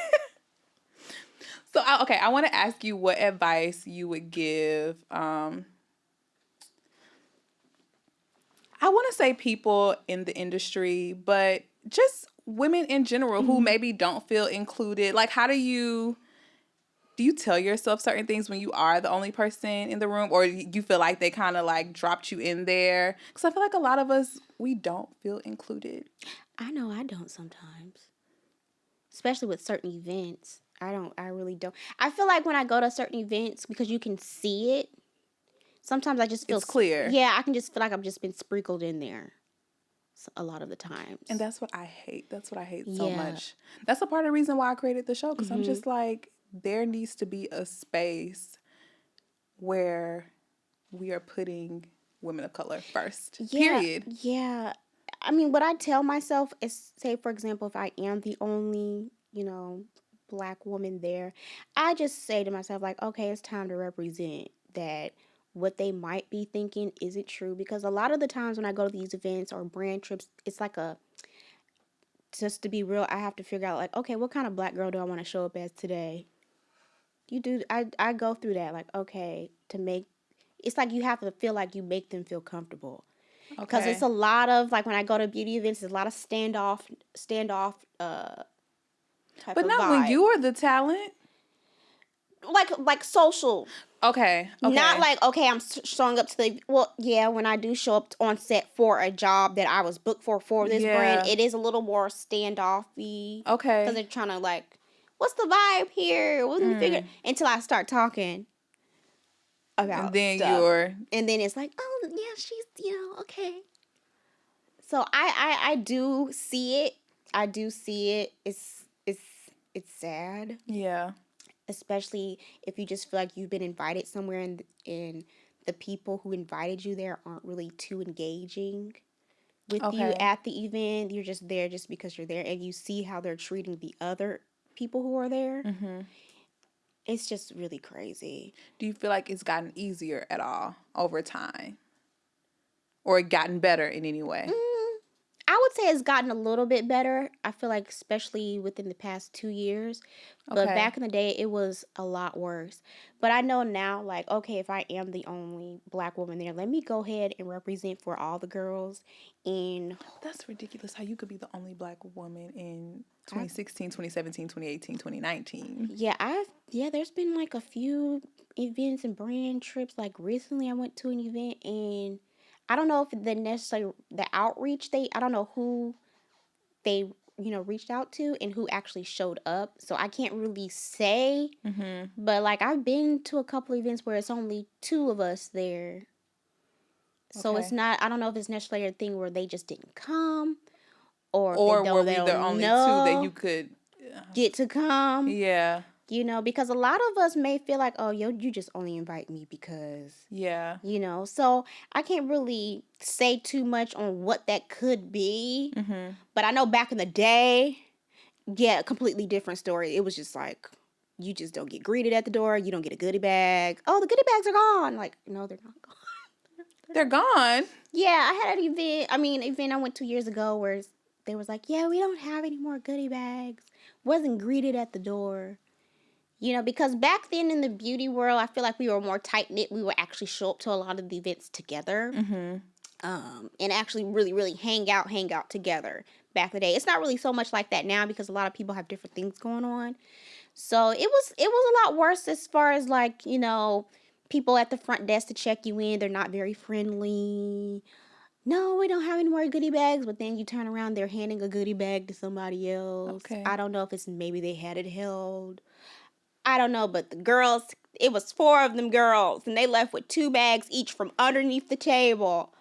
so, I want to ask you what advice you would give. I want to say people in the industry, but just women in general who maybe don't feel included. Like, how do you tell yourself certain things when you are the only person in the room, or you feel like they kind of like dropped you in there? Because I feel like a lot of us, we don't feel included. I know I don't sometimes, especially with certain events. I really don't. I feel like when I go to certain events, because you can see it, sometimes I just feel it's clear. Yeah, I can just feel like I've just been sprinkled in there a lot of the times. And that's what I hate. That's what I hate so much. That's a part of the reason why I created the show, because I'm just like, there needs to be a space where we are putting women of color first. Period. Yeah. I mean, what I tell myself is, say, for example, if I am the only, black woman there, I just say to myself, like, okay, it's time to represent that what they might be thinking isn't true. Because a lot of the times when I go to these events or brand trips, it's like just to be real, I have to figure out, like, okay, what kind of black girl do I want to show up as today? I go through that, like, okay, it's like you have to feel like you make them feel comfortable. Because it's a lot of, like, when I go to beauty events, there's a lot of standoff type but of not vibe. When you are the talent. Like social. Okay. Not like, okay, I'm showing up to when I do show up on set for a job that I was booked for this brand, it is a little more standoffy. Okay. Because they're trying to, like, what's the vibe here? What do we figure? Until I start talking about and then stuff. And then it's like, oh, yeah, she's, okay. So I do see it. It's it's sad. Yeah. Especially if you just feel like you've been invited somewhere and the people who invited you there aren't really too engaging with you at the event. You're just there just because you're there, and you see how they're treating the other people who are there. Mm-hmm. It's just really crazy. Do you feel like it's gotten easier at all over time? Or gotten better in any way? I would say it's gotten a little bit better. I feel like especially within the past 2 years. But back in the day, it was a lot worse. But I know now, like, okay, if I am the only black woman there, let me go ahead and represent for all the girls. That's ridiculous how you could be the only black woman in 2016, 2017, 2018, 2019. Yeah, there's been like a few events and brand trips. Like recently I went to an event, and I don't know if the outreach, I don't know who they, reached out to and who actually showed up. So I can't really say, but like I've been to a couple events where it's only 2 of us there. So it's not, I don't know if it's necessarily a thing where they just didn't come or were we the only 2 that you could get to come. Yeah. Because a lot of us may feel like, oh, you just only invite me because, so I can't really say too much on what that could be. Mm-hmm. But I know back in the day, a completely different story. It was just like, you just don't get greeted at the door. You don't get a goodie bag. Oh, the goodie bags are gone. Like, no, they're not gone. They're gone? Yeah, I had an event I went 2 years ago where they was like, yeah, we don't have any more goodie bags. Wasn't greeted at the door. Because back then in the beauty world, I feel like we were more tight-knit. We would actually show up to a lot of the events together. Mm-hmm. And actually really, really hang out together back in the day. It's not really so much like that now because a lot of people have different things going on. So it was a lot worse as far as like, people at the front desk to check you in. They're not very friendly. No, we don't have any more goodie bags. But then you turn around, they're handing a goodie bag to somebody else. Okay. I don't know if it's maybe they had it held. I don't know, but the girls, it was 4 of them girls, and they left with 2 bags each from underneath the table.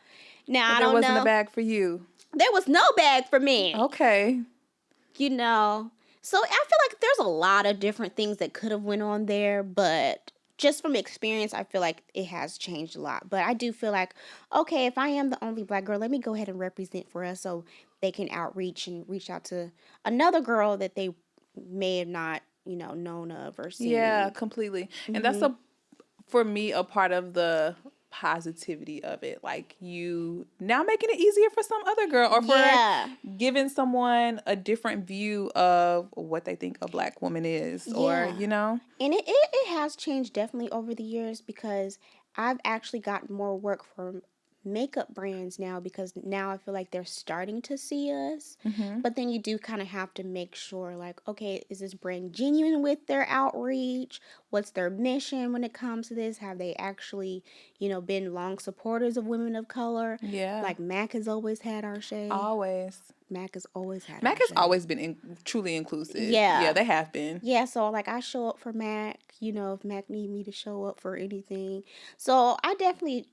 Now, I don't know. There wasn't a bag for you. There was no bag for me. Okay. So I feel like there's a lot of different things that could have went on there, but just from experience, I feel like it has changed a lot. But I do feel like, okay, if I am the only black girl, let me go ahead and represent for us so they can outreach and reach out to another girl that they may have not known of or seen. Yeah, completely. Mm-hmm. And that's for me, a part of the positivity of it. Like you now making it easier for some other girl or for giving someone a different view of what they think a black woman is or, And it has changed definitely over the years because I've actually gotten more work from makeup brands now because now I feel like they're starting to see us. Mm-hmm. But then you do kind of have to make sure like, okay, is this brand genuine with their outreach? What's their mission when it comes to this? Have they actually, been long supporters of women of color? Yeah. Like MAC has always had our shade. Always. MAC has always had MAC has always been truly inclusive. Yeah. Yeah, they have been. Yeah, so like I show up for MAC, if MAC need me to show up for anything. So I definitely,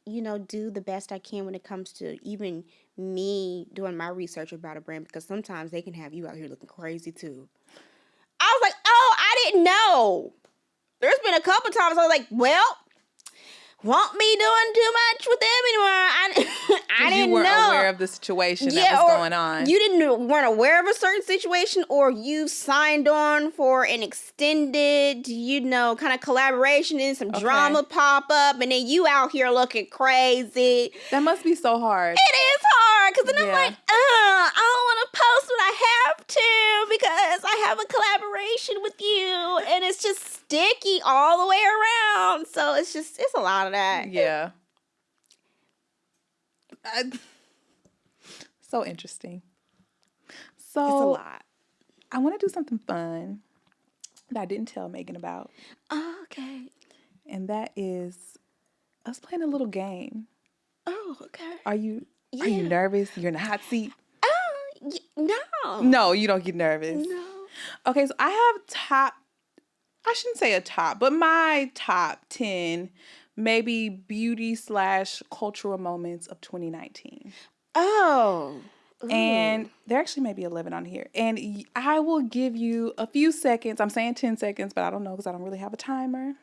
do the best I can when it comes to even me doing my research about a brand because sometimes they can have you out here looking crazy too. I was like, oh, I didn't know. There's been a couple times I was like, well, won't be doing too much with them anymore. I didn't know. You weren't aware of the situation that was going on. You weren't aware of a certain situation, or you signed on for an extended, kind of collaboration and some drama pop up, and then you out here looking crazy. That must be so hard. It is hard, because then I'm like, I don't want to post what I have to because I have a collaboration with you, and it's just sticky all the way around. So it's a lot of that. Yeah. So interesting. So it's a lot. I want to do something fun that I didn't tell Megan about. Oh, okay. And that is us playing a little game. Oh, okay. Are you nervous? You're in the hot seat? No. No, you don't get nervous. No. Okay, so I have I shouldn't say a top, but my top 10 maybe beauty / cultural moments of 2019. Oh, And there actually may be 11 on here. And I will give you a few seconds. I'm saying 10 seconds, but I don't know because I don't really have a timer.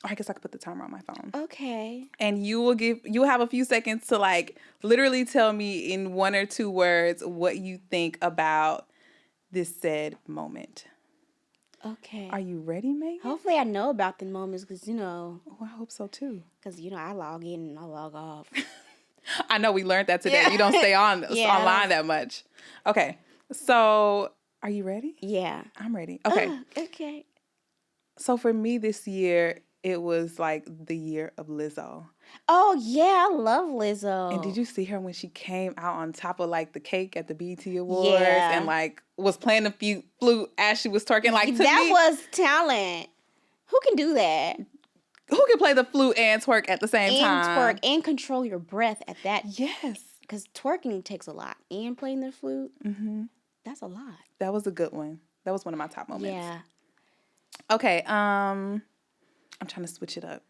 Or I guess I could put the timer on my phone. Okay. And you'll have a few seconds to like literally tell me in 1 or 2 words what you think about this said moment. Okay. Are you ready, Megan? Hopefully I know about the moments because, Oh, I hope so too. Because, I log in and I log off. I know we learned that today. Yeah. You don't stay online that much. Okay. So, are you ready? Yeah. I'm ready. Okay. Okay. So, for me this year, it was like the year of Lizzo. Oh, yeah. I love Lizzo. And did you see her when she came out on top of like the cake at the BET Awards and like was playing the flute as she was twerking? Like, that was talent. Who can do that? Who can play the flute and twerk at the same time? And twerk and control your breath at that. Yes. Because twerking takes a lot. And playing the flute, that's a lot. That was a good one. That was one of my top moments. Yeah. Okay. I'm trying to switch it up.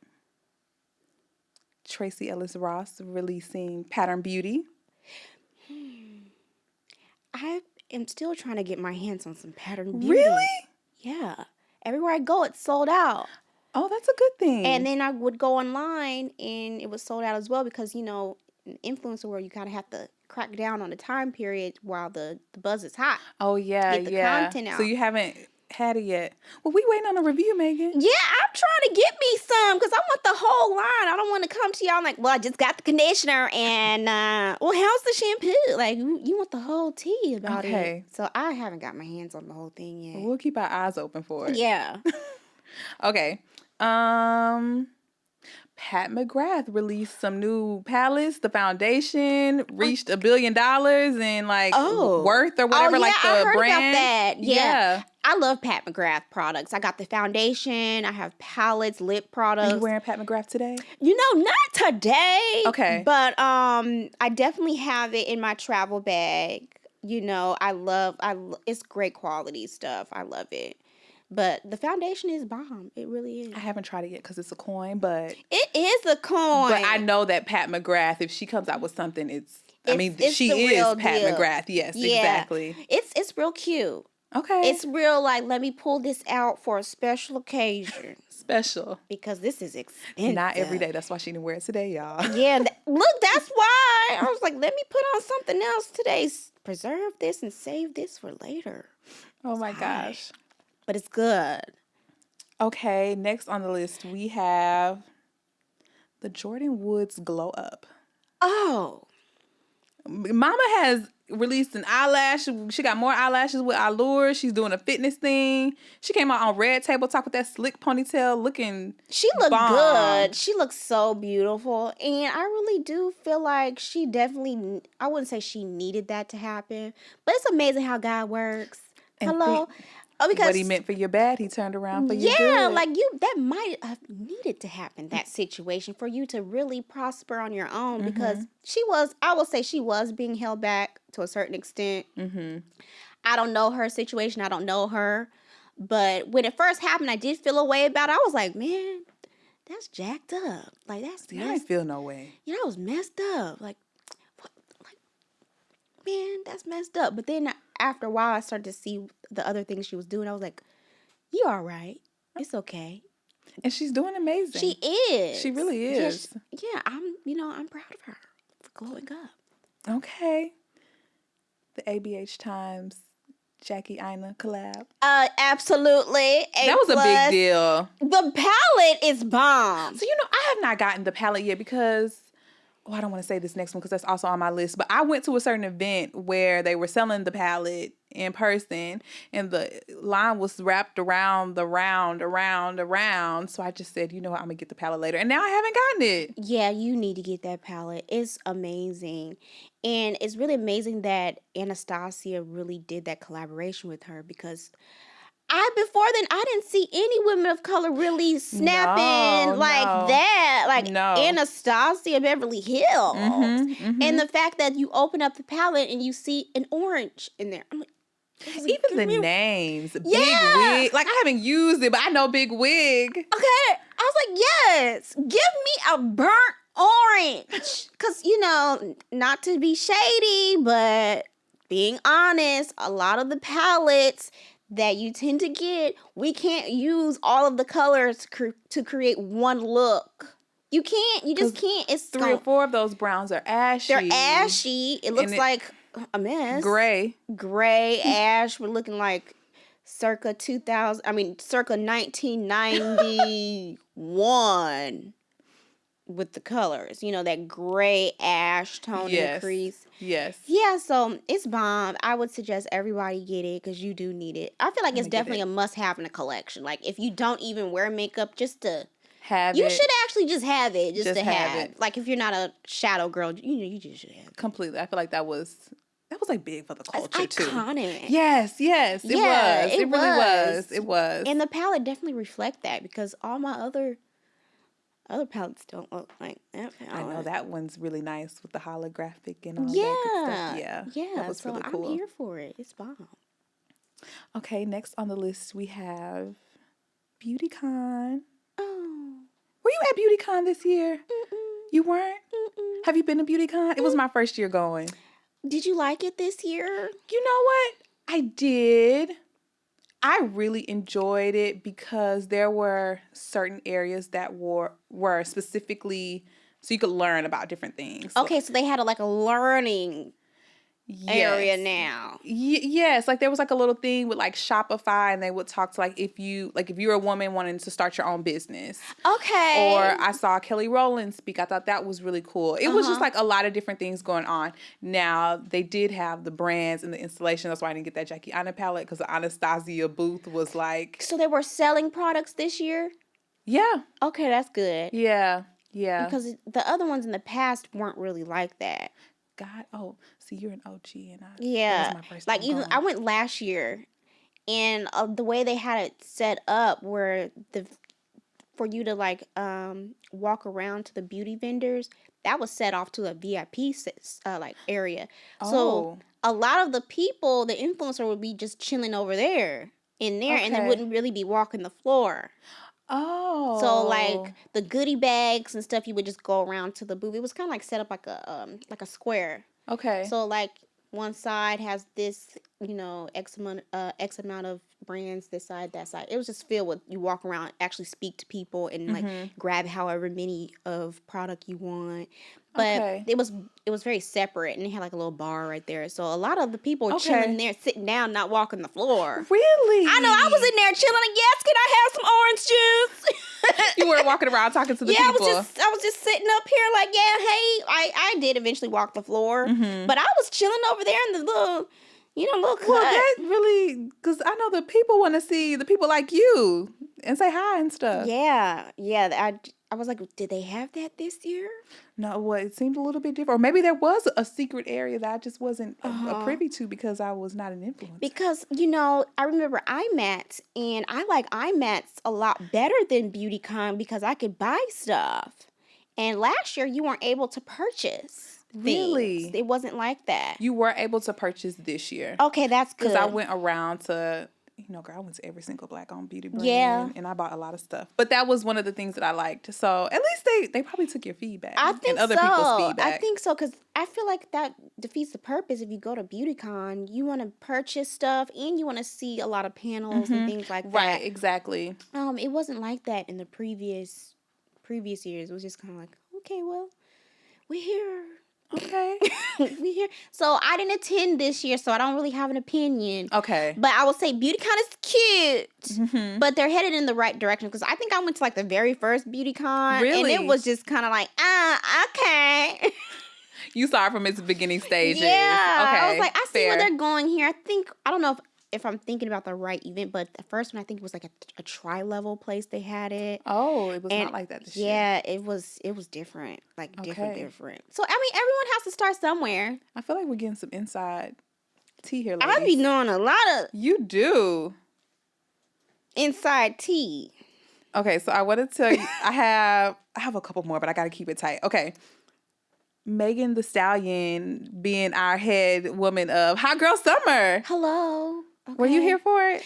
Tracee Ellis Ross releasing Pattern Beauty. I am still trying to get my hands on some Pattern Beauty. Really? Yeah. Everywhere I go, it's sold out. Oh, that's a good thing. And then I would go online and it was sold out as well because, in the influencer world, you kind of have to crack down on the time period while the buzz is hot. Oh, yeah, get the content out. So you haven't had it yet. Well, we waiting on a review, Megan. Yeah, I'm trying to get me some because I want the whole line. I don't want to come to y'all like, well, I just got the conditioner and, well, how's the shampoo? Like, you want the whole tea about it. So I haven't got my hands on the whole thing yet. We'll keep our eyes open for it. Yeah. Okay. Pat McGrath released some new palettes. The foundation reached $1 billion in worth or whatever. I heard brand. About that. Yeah. I love Pat McGrath products. I got the foundation. I have palettes, lip products. Are you wearing Pat McGrath today? Not today. Okay. But I definitely have it in my travel bag. It's great quality stuff. I love it. But the foundation is bomb. It really is. I haven't tried it yet because it's a coin, but... It is a coin. But I know that Pat McGrath, if she comes out with something, she is Pat McGrath. Yes, exactly. It's real cute. Okay. It's real let me pull this out for a special occasion. Special. Because this is expensive. Not every day. That's why she didn't wear it today, y'all. Yeah. Look, that's why. I was like, let me put on something else today. Preserve this and save this for later. Oh, my gosh. But it's good. Okay, next on the list, we have the Jordyn Woods Glow Up. Oh. Mama has released an eyelash. She got more eyelashes with Allure. She's doing a fitness thing. She came out on Red Table Talk with that slick ponytail looking She looked bomb. good. She looks so beautiful. And I really do feel like she definitely, I wouldn't say she needed that to happen, but it's amazing how God works. Hello? Because what he meant for your bad, he turned around for your good. Yeah, that might have needed to happen, that situation, for you to really prosper on your own. Because I will say she was being held back to a certain extent. I don't know her situation. I don't know her. But when it first happened, I did feel a way about it. I was like, man, that's jacked up. Like, that's I didn't feel no way. Yeah, I was messed up. Like, man, that's messed up. But then after a while, I started to see the other things she was doing. I was like, you all right. It's okay. And she's doing amazing. She is. She really is. Yeah, I'm proud of her for glowing up. Okay. The ABH Times Jackie Aina collab. Absolutely. That was a big deal. The palette is bomb. So, I have not gotten the palette yet because... I don't want to say this next one because that's also on my list. But I went to a certain event where they were selling the palette in person and the line was wrapped around the round. So I just said, I'm going to get the palette later. And now I haven't gotten it. Yeah, you need to get that palette. It's amazing. And it's really amazing that Anastasia really did that collaboration with her because... before then, I didn't see any women of color really snapping that. Like Anastasia Beverly Hills. And the fact that you open up the palette and you see an orange in there. I'm like, even the names. Big Wig. Like, I haven't used it, but I know Big Wig. Okay. I was like, yes, give me a burnt orange. Because, not to be shady, but being honest, a lot of the palettes that you tend to get, we can't use all of the colors to create one look. You can't. You just can't. It's 3 or 4 of those browns are ashy. They're ashy. It looks like a mess. Gray, ash. We're looking like circa 1991 with the colors. You know, that gray ash tone in the crease. Yes. Yeah, so it's bomb. I would suggest everybody get it because you do need it. I feel like it's definitely a must-have in a collection. Like, if you don't even wear makeup, just to have you should actually just have it. Just to have it. it. Like, if you're not a shadow girl, you just should have it. Completely. I feel like that was like big for the culture it's iconic. Too. Yes, it was. It really was. It was. And the palette definitely reflect that because all my other palettes don't look like that palette. I know that one's really nice with the holographic and all that good stuff. Yeah, that was really cool. I'm here for it. It's bomb. Okay, next on the list we have BeautyCon. Oh. Were you at BeautyCon this year? Mm-mm. You weren't? Mm-mm. Have you been to BeautyCon? It was my first year going. Did you like it this year? You know what? I did. I really enjoyed it because there were certain areas that were specifically so you could learn about different things. Okay, so they had a learning area now. Yes, like there was like a little thing with like Shopify, and they would talk to if you're a woman wanting to start your own business. Okay. Or I saw Kelly Rowland speak. I thought that was really cool. It was just like a lot of different things going on. Now they did have the brands and the installation. That's why I didn't get that Jackie Aina palette because the Anastasia booth was like. So they were selling products this year? Yeah. Okay, that's good. Yeah. Because the other ones in the past weren't really like that. God, see, you're an OG, and that was my first time even I went last year, and the way they had it set up, where for you to walk around to the beauty vendors, that was set off to a VIP area. Oh. So a lot of the people, the influencer, would be just chilling over there, and they wouldn't really be walking the floor. Oh. So the goodie bags and stuff, you would just go around to the booth. It was kind of set up like a square. Okay. So one side has this, X amount of brands, this side, that side. It was just filled with, you walk around, actually speak to people and grab however many of product you want. But it was very separate, and they had a little bar right there. So a lot of the people were chilling there, sitting down, not walking the floor. Really? I know. I was in there chilling. Yes, can I have some orange juice? You weren't walking around talking to the people. I was just sitting up here hey. I did eventually walk the floor, but I was chilling over there in the little cut. Well, that really, because I know the people want to see the people like you and say hi and stuff. Yeah. I was like, did they have that this year? No, it seemed a little bit different. Or maybe there was a secret area that I just wasn't privy to because I was not an influencer. Because, I remember IMATS, and I like IMATS a lot better than BeautyCon because I could buy stuff. And last year, you weren't able to purchase things. Really? It wasn't like that. You were able to purchase this year. Okay, that's good. Because I went around to... girl, I went to every single black-owned beauty brand. Yeah. And I bought a lot of stuff. But that was one of the things that I liked. So at least they probably took your feedback. I think and other people's feedback. I think so, because I feel like that defeats the purpose. If you go to BeautyCon, you want to purchase stuff and you want to see a lot of panels and things like that. Right, exactly. It wasn't like that in the previous years. It was just kind of like, okay, well, we're here. Okay. We here. So I didn't attend this year, so I don't really have an opinion. Okay. But I will say BeautyCon is cute. But they're headed in the right direction because I think I went to the very first BeautyCon. Really? And it was just kind of okay. You saw it from its beginning stages. Yeah. Okay. I was like, I see where they're going here. I don't know if I'm thinking about the right event, but the first one I think it was a tri-level place they had it. Oh, it was not like that this year. Yeah, it was different. Different. So everyone has to start somewhere. I feel like we're getting some inside tea here, ladies. I be knowing a lot of You do. inside tea. Okay, so I want to tell you I have a couple more, but I gotta keep it tight. Okay. Megan Thee Stallion being our head woman of Hot Girl Summer. Hello. Okay. Were you here for it?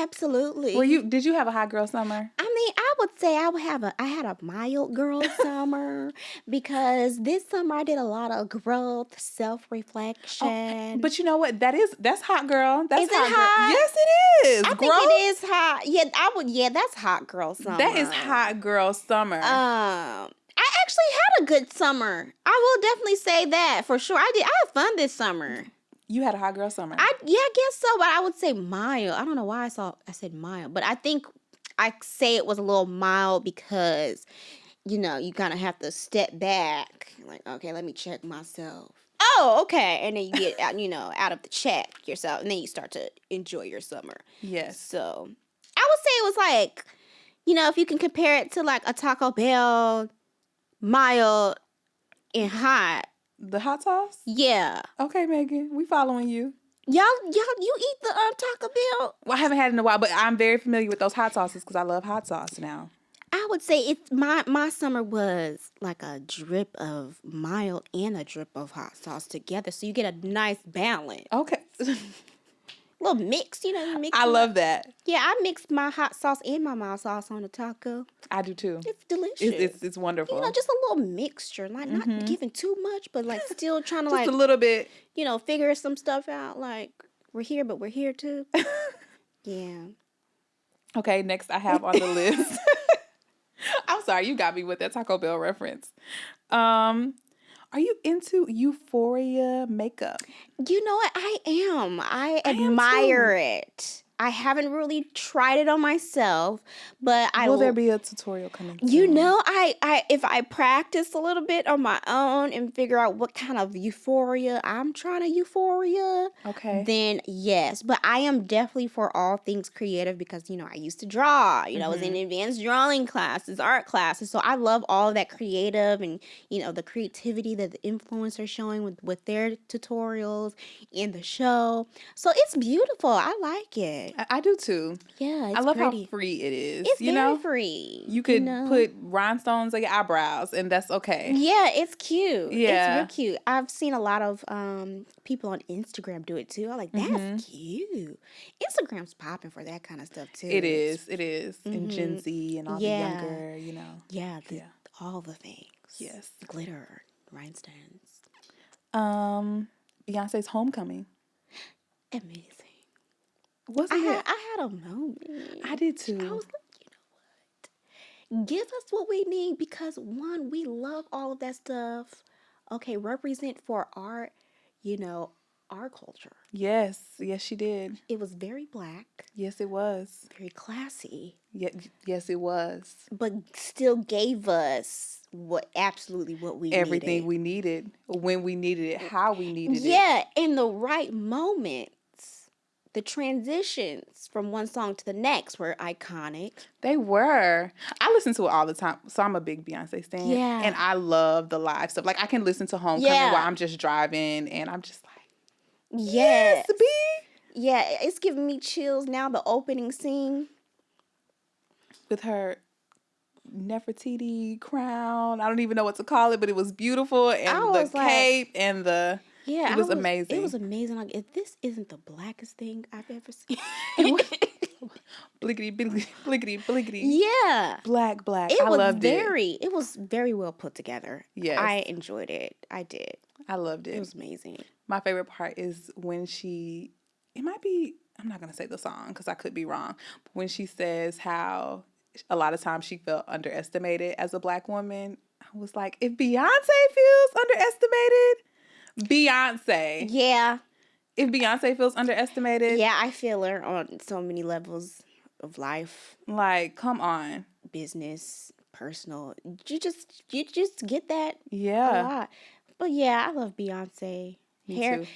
Absolutely. Did you have a hot girl summer? I mean, I would say I had a mild girl summer because this summer I did a lot of growth, self-reflection. But you know what? That's hot girl. That's Is it hot girl. hot? Yes, it is. I think it is hot. Yeah, that's hot girl summer. That is hot girl summer. I actually had a good summer. I will definitely say that for sure. I had fun this summer. You had a hot girl summer. I guess so, but I would say mild. I don't know why I said mild, but I think I say it was a little mild because, you kind of have to step back. Like, okay, let me check myself. Oh, okay. And then you get out of the check yourself, and then you start to enjoy your summer. Yes. So I would say it was like, if you can compare it to like a Taco Bell, mild and hot. The hot sauce? Yeah. Okay, Megan, we following you. Y'all, you eat the Taco Bell? Well, I haven't had it in a while, but I'm very familiar with those hot sauces because I love hot sauce now. I would say it's my summer was like a drip of mild and a drip of hot sauce together, so you get a nice balance. Okay. Little mix, you mix. I love that. Yeah, I mixed my hot sauce and my mild sauce on the taco. I do too. It's delicious. It's wonderful. Just a little mixture, like not giving too much, but like still trying to just a little bit. Figure some stuff out. Like we're here, but we're here too. Yeah. Okay, next I have on the list. I'm sorry, you got me with that Taco Bell reference. Are you into Euphoria makeup? You know what? I am. I admire it. I haven't really tried it on myself, but Will there be a tutorial coming soon? I if I practice a little bit on my own and figure out what kind of euphoria I'm trying to euphoria, okay, then yes. But I am definitely for all things creative because, I used to draw. I was in advanced drawing classes, art classes. So I love all of that creative and, the creativity that the influencers are showing with their tutorials in the show. So it's beautiful. I like it. I do too. Yeah, it's I love pretty. how free it is. It's very free. You could put rhinestones on your eyebrows, and that's okay. Yeah, it's cute. Yeah. It's real cute. I've seen a lot of people on Instagram do it too. I'm like, that's cute. Instagram's popping for that kind of stuff too. It is. And Gen Z and all the younger, Yeah, all the things. Yes. Glitter, rhinestones. Beyonce's Homecoming. Amazing. I had a moment. I did too. I was like, you know what? Give us what we need because one, we love all of that stuff. Okay, represent for our culture. Yes, she did. It was very Black. Yes, it was. Very classy. Yes, it was. But still gave us everything we needed. Everything we needed, when we needed it, how we needed it. Yeah, in the right moments. The transitions from one song to the next were iconic. They were. I listen to it all the time, so I'm a big Beyonce stan. Yeah. And I love the live stuff. Like, I can listen to Homecoming while I'm just driving, and I'm just like, yes, B. Yeah, it's giving me chills now, the opening scene. With her Nefertiti crown. I don't even know what to call it, but it was beautiful. And the cape and the... Yeah, it was amazing. It was amazing. Like, if this isn't the blackest thing I've ever seen. Blickety, blickety, blickety. Yeah. Black. I loved it. It was very well put together. Yes. I enjoyed it. I did. I loved it. It was amazing. My favorite part is when it might be, I'm not going to say the song because I could be wrong, but when she says how a lot of times she felt underestimated as a Black woman, I was like, if Beyonce feels underestimated, Beyonce. Yeah. If Beyonce feels underestimated. Yeah, I feel her on so many levels of life. Like, come on. Business, personal. You just get that a lot. But yeah, I love Beyonce. Me hair. too.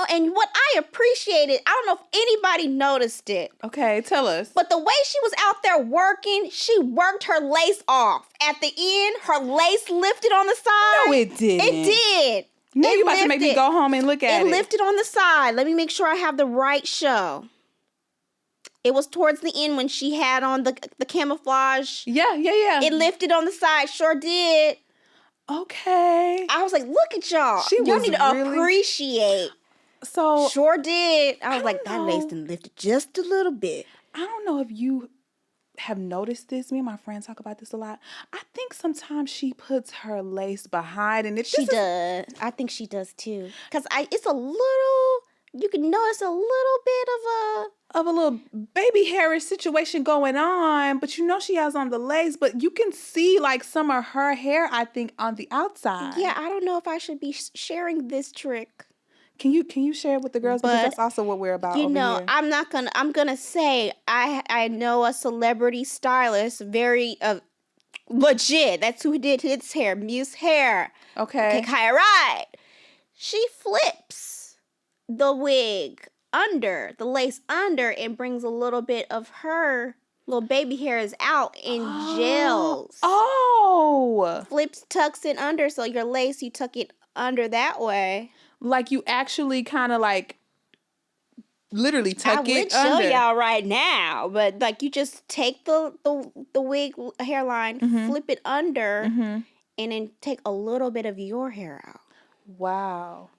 And what I appreciated, I don't know if anybody noticed it. Okay, tell us. But the way she was out there working, she worked her lace off. At the end, her lace lifted on the side. No, it didn't. It did. Now you about to make me go home and look at it. It lifted on the side. Let me make sure I have the right show. It was towards the end when she had on the camouflage. Yeah. It lifted on the side. Sure did. Okay. I was like, look at y'all. Y'all need to appreciate. So sure did. I was like, that lace done lifted just a little bit. I don't know if you have noticed this. Me and my friends talk about this a lot. I think sometimes she puts her lace behind, and She does. I think she does too. Because it's a little, you can notice a little bit of a little baby hairish situation going on, but you know she has on the lace, but you can see like some of her hair, I think, on the outside. Yeah, I don't know if I should be sharing this trick. Can you share it with the girls? Because that's also what we're about over here. I'm gonna say I know a celebrity stylist, very legit. That's who did his hair, Muse Hair. Okay. Kaya Ride. She flips the wig under, the lace under, and brings a little bit of her little baby hairs out in gels. Oh. Flips, tucks it under, so your lace, you tuck it under that way. Like you actually kind of like literally tuck it under. I would show y'all right now, but like you just take the wig hairline, flip it under, and then take a little bit of your hair out. Wow.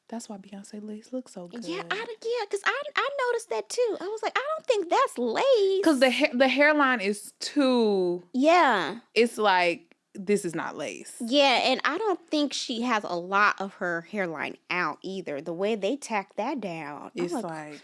That's why Beyonce lace looks so good. Yeah, because I noticed that too. I was like, I don't think that's lace. Because the hairline is too... Yeah. It's like, this is not lace. Yeah, and I don't think she has a lot of her hairline out either. The way they tack that down. It's like...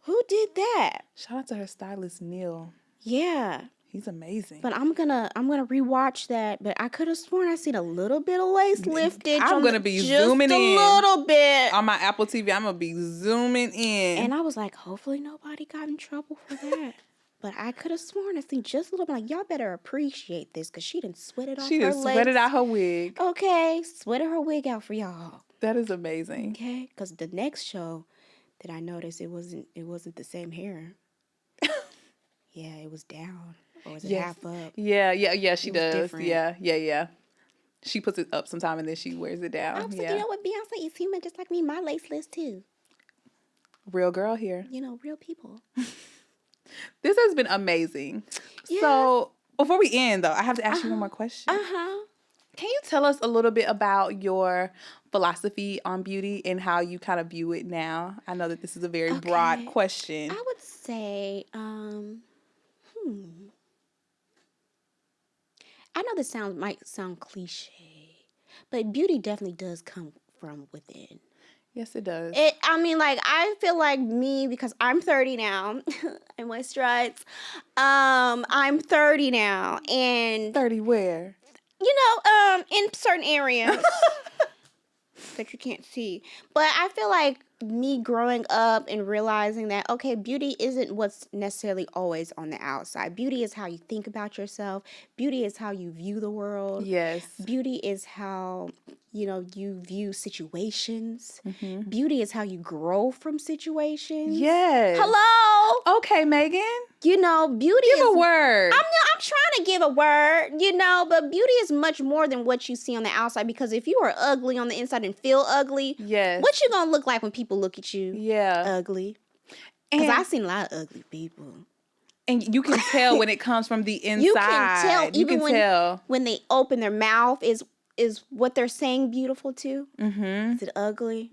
Who did that? Shout out to her stylist, Neil. Yeah. He's amazing. But I'm gonna rewatch that. But I could have sworn I seen a little bit of lace lifted. I'm gonna be zooming in. Just a little bit. On my Apple TV, I'm gonna be zooming in. And I was like, hopefully nobody got in trouble for that. But I could have sworn I seen just a little bit. Like, y'all better appreciate this because she done sweated off her lace. She done sweated out her wig. Okay, sweated her wig out for y'all. That is amazing. Okay, because the next show that I noticed, it wasn't the same hair. Yeah, it was down. Or was it half up? Yeah, she does. Different. Yeah. She puts it up sometime and then she wears it down. I was like, you know what, Beyonce is human just like me. My lace list too. Real girl here. You know, real people. This has been amazing. Yeah. So before we end though, I have to ask you one more question. Can you tell us a little bit about your philosophy on beauty and how you kind of view it now? I know that this is a very broad question. I would say, I know this might sound cliche, but beauty definitely does come from within. Yes, it does. I feel like me, because I'm 30 now, in my strides. I'm 30 now, and 30 where? You know, in certain areas that you can't see. But I feel like me growing up and realizing that, okay, beauty isn't what's necessarily always on the outside. Beauty is how you think about yourself. Beauty is how you view the world. Yes. Beauty is how, you view situations. Beauty is how you grow from situations. Yes. Hello. Okay, Megan. Beauty Give a word. I'm trying to give a word, but beauty is much more than what you see on the outside, because if you are ugly on the inside and feel ugly, yes, what you gonna look like when people look at you? Yeah. Ugly. Because I've seen a lot of ugly people. And you can tell when it comes from the inside. You can tell, even tell when they open their mouth, is what they're saying beautiful too? Is it ugly?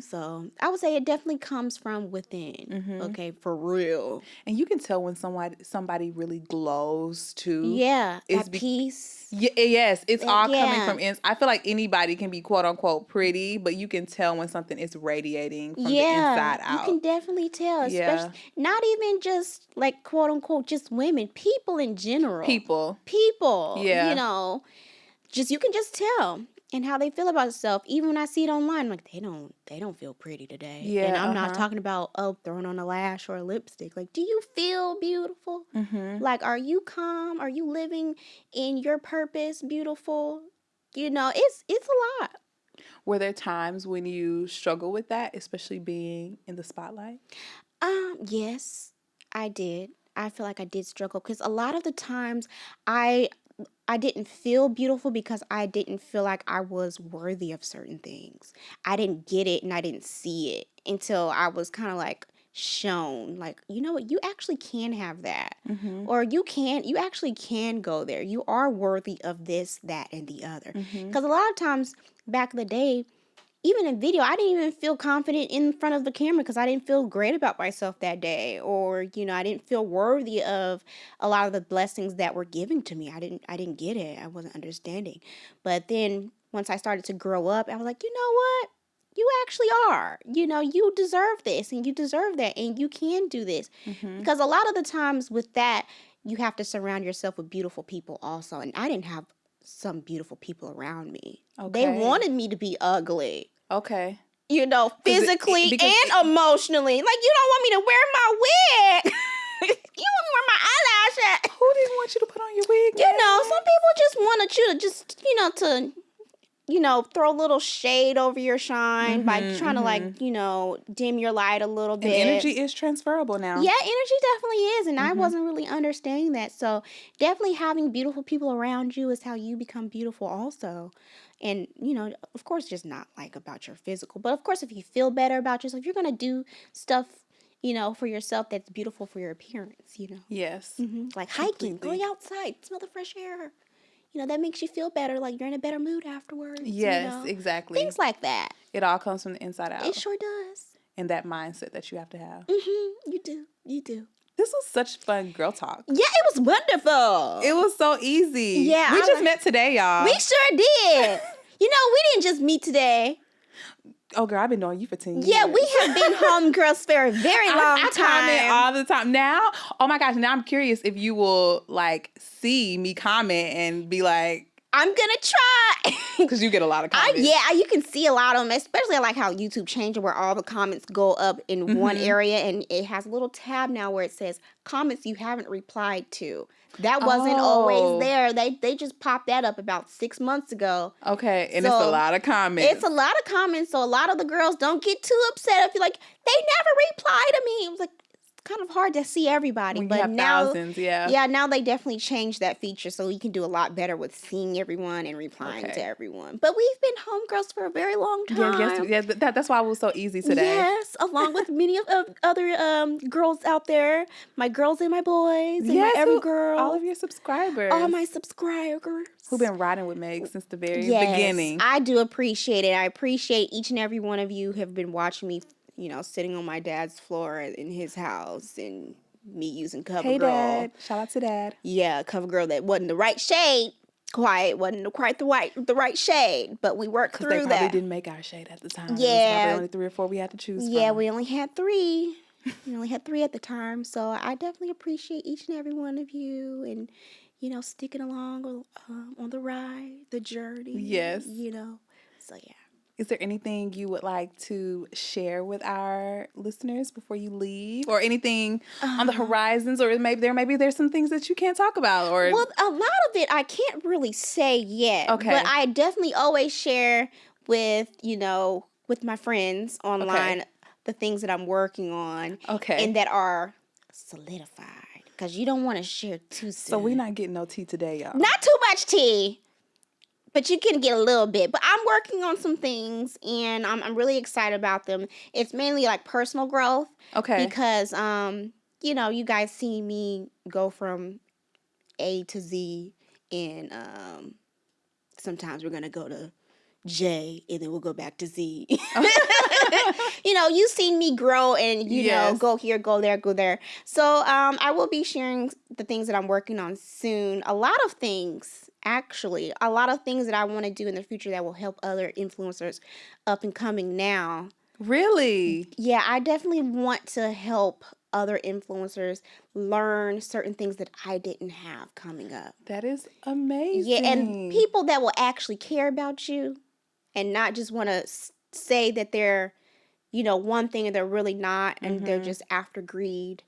So I would say it definitely comes from within. Okay, for real. And you can tell when somebody really glows too. Yeah, that peace. Yes, it's all coming from inside. I feel like anybody can be quote unquote pretty, but you can tell when something is radiating from the inside out. You can definitely tell. Especially not even just like quote unquote just women, people in general. People. Yeah. You can just tell and how they feel about themselves. Even when I see it online, I'm like, they don't feel pretty today. Yeah, and I'm not talking about throwing on a lash or a lipstick. Like, do you feel beautiful? Like, are you calm? Are you living in your purpose beautiful? It's a lot. Were there times when you struggle with that, especially being in the spotlight? Yes, I did. I feel like I did struggle because a lot of the times I didn't feel beautiful because I didn't feel like I was worthy of certain things. I didn't get it and I didn't see it until I was kind of like shown, like, you know what, you actually can have that. Or you actually can go there. You are worthy of this, that, and the other. Because a lot of times back in the day, even in video, I didn't even feel confident in front of the camera because I didn't feel great about myself that day, or I didn't feel worthy of a lot of the blessings that were given to me. I didn't get it. I wasn't understanding. But then once I started to grow up, I was like, you know what? You actually are. You deserve this and you deserve that and you can do this. Because a lot of the times with that, you have to surround yourself with beautiful people also. And I didn't have some beautiful people around me. Okay. They wanted me to be ugly. Okay. Physically and emotionally. Like, you don't want me to wear my wig. You want me to wear my eyelash. Who didn't want you to put on your wig? Some people just wanted you to just, throw a little shade over your shine by trying to dim your light a little bit. And energy is transferable now. Yeah, energy definitely is. And I wasn't really understanding that. So definitely having beautiful people around you is how you become beautiful also. And, of course, just not like about your physical. But of course, if you feel better about yourself, you're going to do stuff, for yourself that's beautiful for your appearance, Yes. Like hiking, going outside, smell the fresh air. That makes you feel better, like you're in a better mood afterwards. Yes, exactly. Things like that. It all comes from the inside out. It sure does. And that mindset that you have to have. You do. This was such fun girl talk. Yeah, it was wonderful. It was so easy. Yeah. We just met today, y'all. We sure did. We didn't just meet today. Oh, girl, I've been knowing you for 10 years. Yeah, we have been homegirls for a very long time. I comment all the time. Now, oh my gosh, now I'm curious if you will, see me comment and be like, I'm going to try. Because you get a lot of comments. You can see a lot of them, especially I like how YouTube changed it where all the comments go up in one area, and it has a little tab now where it says comments you haven't replied to. That wasn't always there. They just popped that up about 6 months ago. Okay, and so, it's a lot of comments. It's a lot of comments, so a lot of the girls don't get too upset if you're like, they never reply to me. It was like, kind of hard to see everybody, when but you have now thousands, yeah, now they definitely changed that feature, so we can do a lot better with seeing everyone and replying to everyone. But we've been homegirls for a very long time. That's why it was so easy today. Yes, along with many of other girls out there, my girls and my boys, and my every girl, all of your subscribers, all my subscribers who've been riding with Meg since the very beginning. I do appreciate it. I appreciate each and every one of you who have been watching me. Sitting on my dad's floor in his house and me using CoverGirl. Hey, Dad. Shout out to Dad. Yeah, CoverGirl that wasn't the right shade. Wasn't quite the right shade, but we worked through that. Because they probably didn't make our shade at the time. Yeah. There was probably only 3 or 4 we had to choose from. Yeah, we only had 3. We only had 3 at the time, so I definitely appreciate each and every one of you and, sticking along on the ride, the journey. Yes. So yeah. Is there anything you would like to share with our listeners before you leave? Or anything on the horizons? Or maybe there's some things that you can't talk about? Or well, a lot of it I can't really say yet. Okay. But I definitely always share with my friends online the things that I'm working on. Okay. And that are solidified. Because you don't want to share too soon. So we're not getting no tea today, y'all. Not too much tea. But you can get a little bit. But I'm working on some things, and I'm really excited about them. It's mainly like personal growth. Okay. Because, you guys see me go from A to Z, and sometimes we're going to go to J, and then we'll go back to Z. You've seen me grow and, go here, go there, go there. So I will be sharing the things that I'm working on soon. A lot of things that I want to do in the future that will help other influencers up and coming now. Really? Yeah, I definitely want to help other influencers learn certain things that I didn't have coming up. That is amazing. Yeah, and people that will actually care about you and not just want to say that they're, one thing and they're really not, and they're just after greed.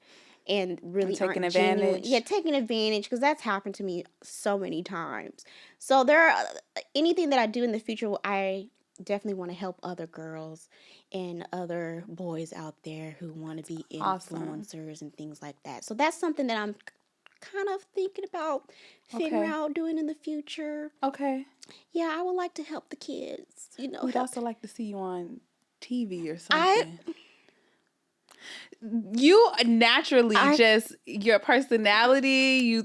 And really taking advantage. Genuine. Yeah, taking advantage, because that's happened to me so many times. So anything that I do in the future, I definitely want to help other girls and other boys out there who want to be influencers and things like that. So that's something that I'm kind of thinking about figuring out doing in the future. Okay. Yeah, I would like to help the kids. We'd also like to see you on TV or something. You naturally your personality,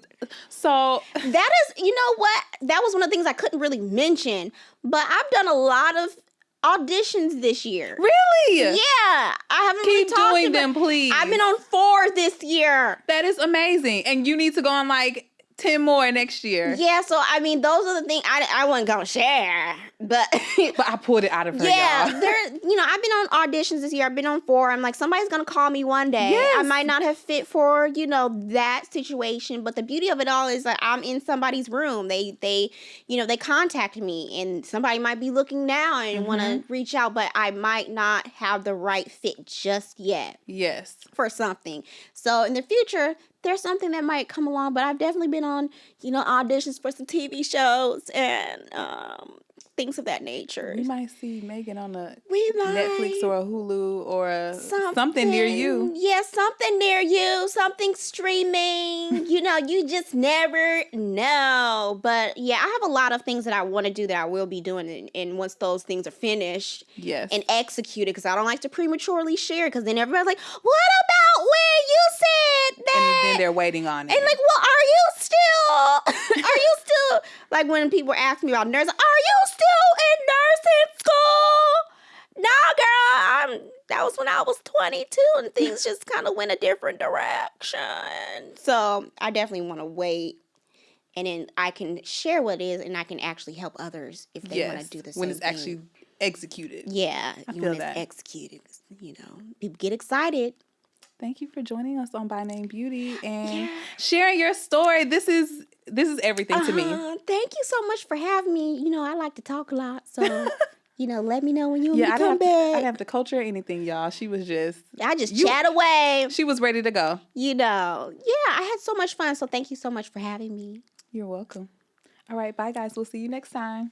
so that is, what? That was one of the things I couldn't really mention, but I've done a lot of auditions this year. Really? Yeah. I haven't Keep really talked doing them, please. I've been on 4 this year. That is amazing. And you need to go on like 10 more next year. Yeah, so I mean, those are the things I wasn't gonna share, but But I pulled it out of her, yeah, y'all. I've been on auditions this year. I've been on 4. I'm like, somebody's gonna call me one day. Yes. I might not have fit for that situation, but the beauty of it all is that I'm in somebody's room. They contacted me, and somebody might be looking now and want to reach out, but I might not have the right fit just yet. Yes. For something. So in the future, there's something that might come along, but I've definitely been on, auditions for some TV shows and things of that nature. We might see Megan on a Netflix Netflix or a Hulu or something near you. Yeah, something near you, something streaming. You just never know. But yeah, I have a lot of things that I want to do that I will be doing. And once those things are finished and executed, because I don't like to prematurely share, because then everybody's like, what about when you said that? And then they're waiting on it. And like, well, are you still, like when people ask me about nursing, are you still in nursing school? Nah, girl, that was when I was 22 and things just kind of went a different direction. So I definitely want to wait, and then I can share what it is, and I can actually help others if they want to do the same when it's thing. actually executed. Yeah, I feel when that. it's executed, people get excited. Thank you for joining us on By Name Beauty and sharing your story. This is everything to me. Thank you so much for having me. I like to talk a lot, so let me know when you come back. I didn't have to coach her or anything, y'all. She was I just chat away. She was ready to go. I had so much fun. So thank you so much for having me. You're welcome. All right, bye guys. We'll see you next time.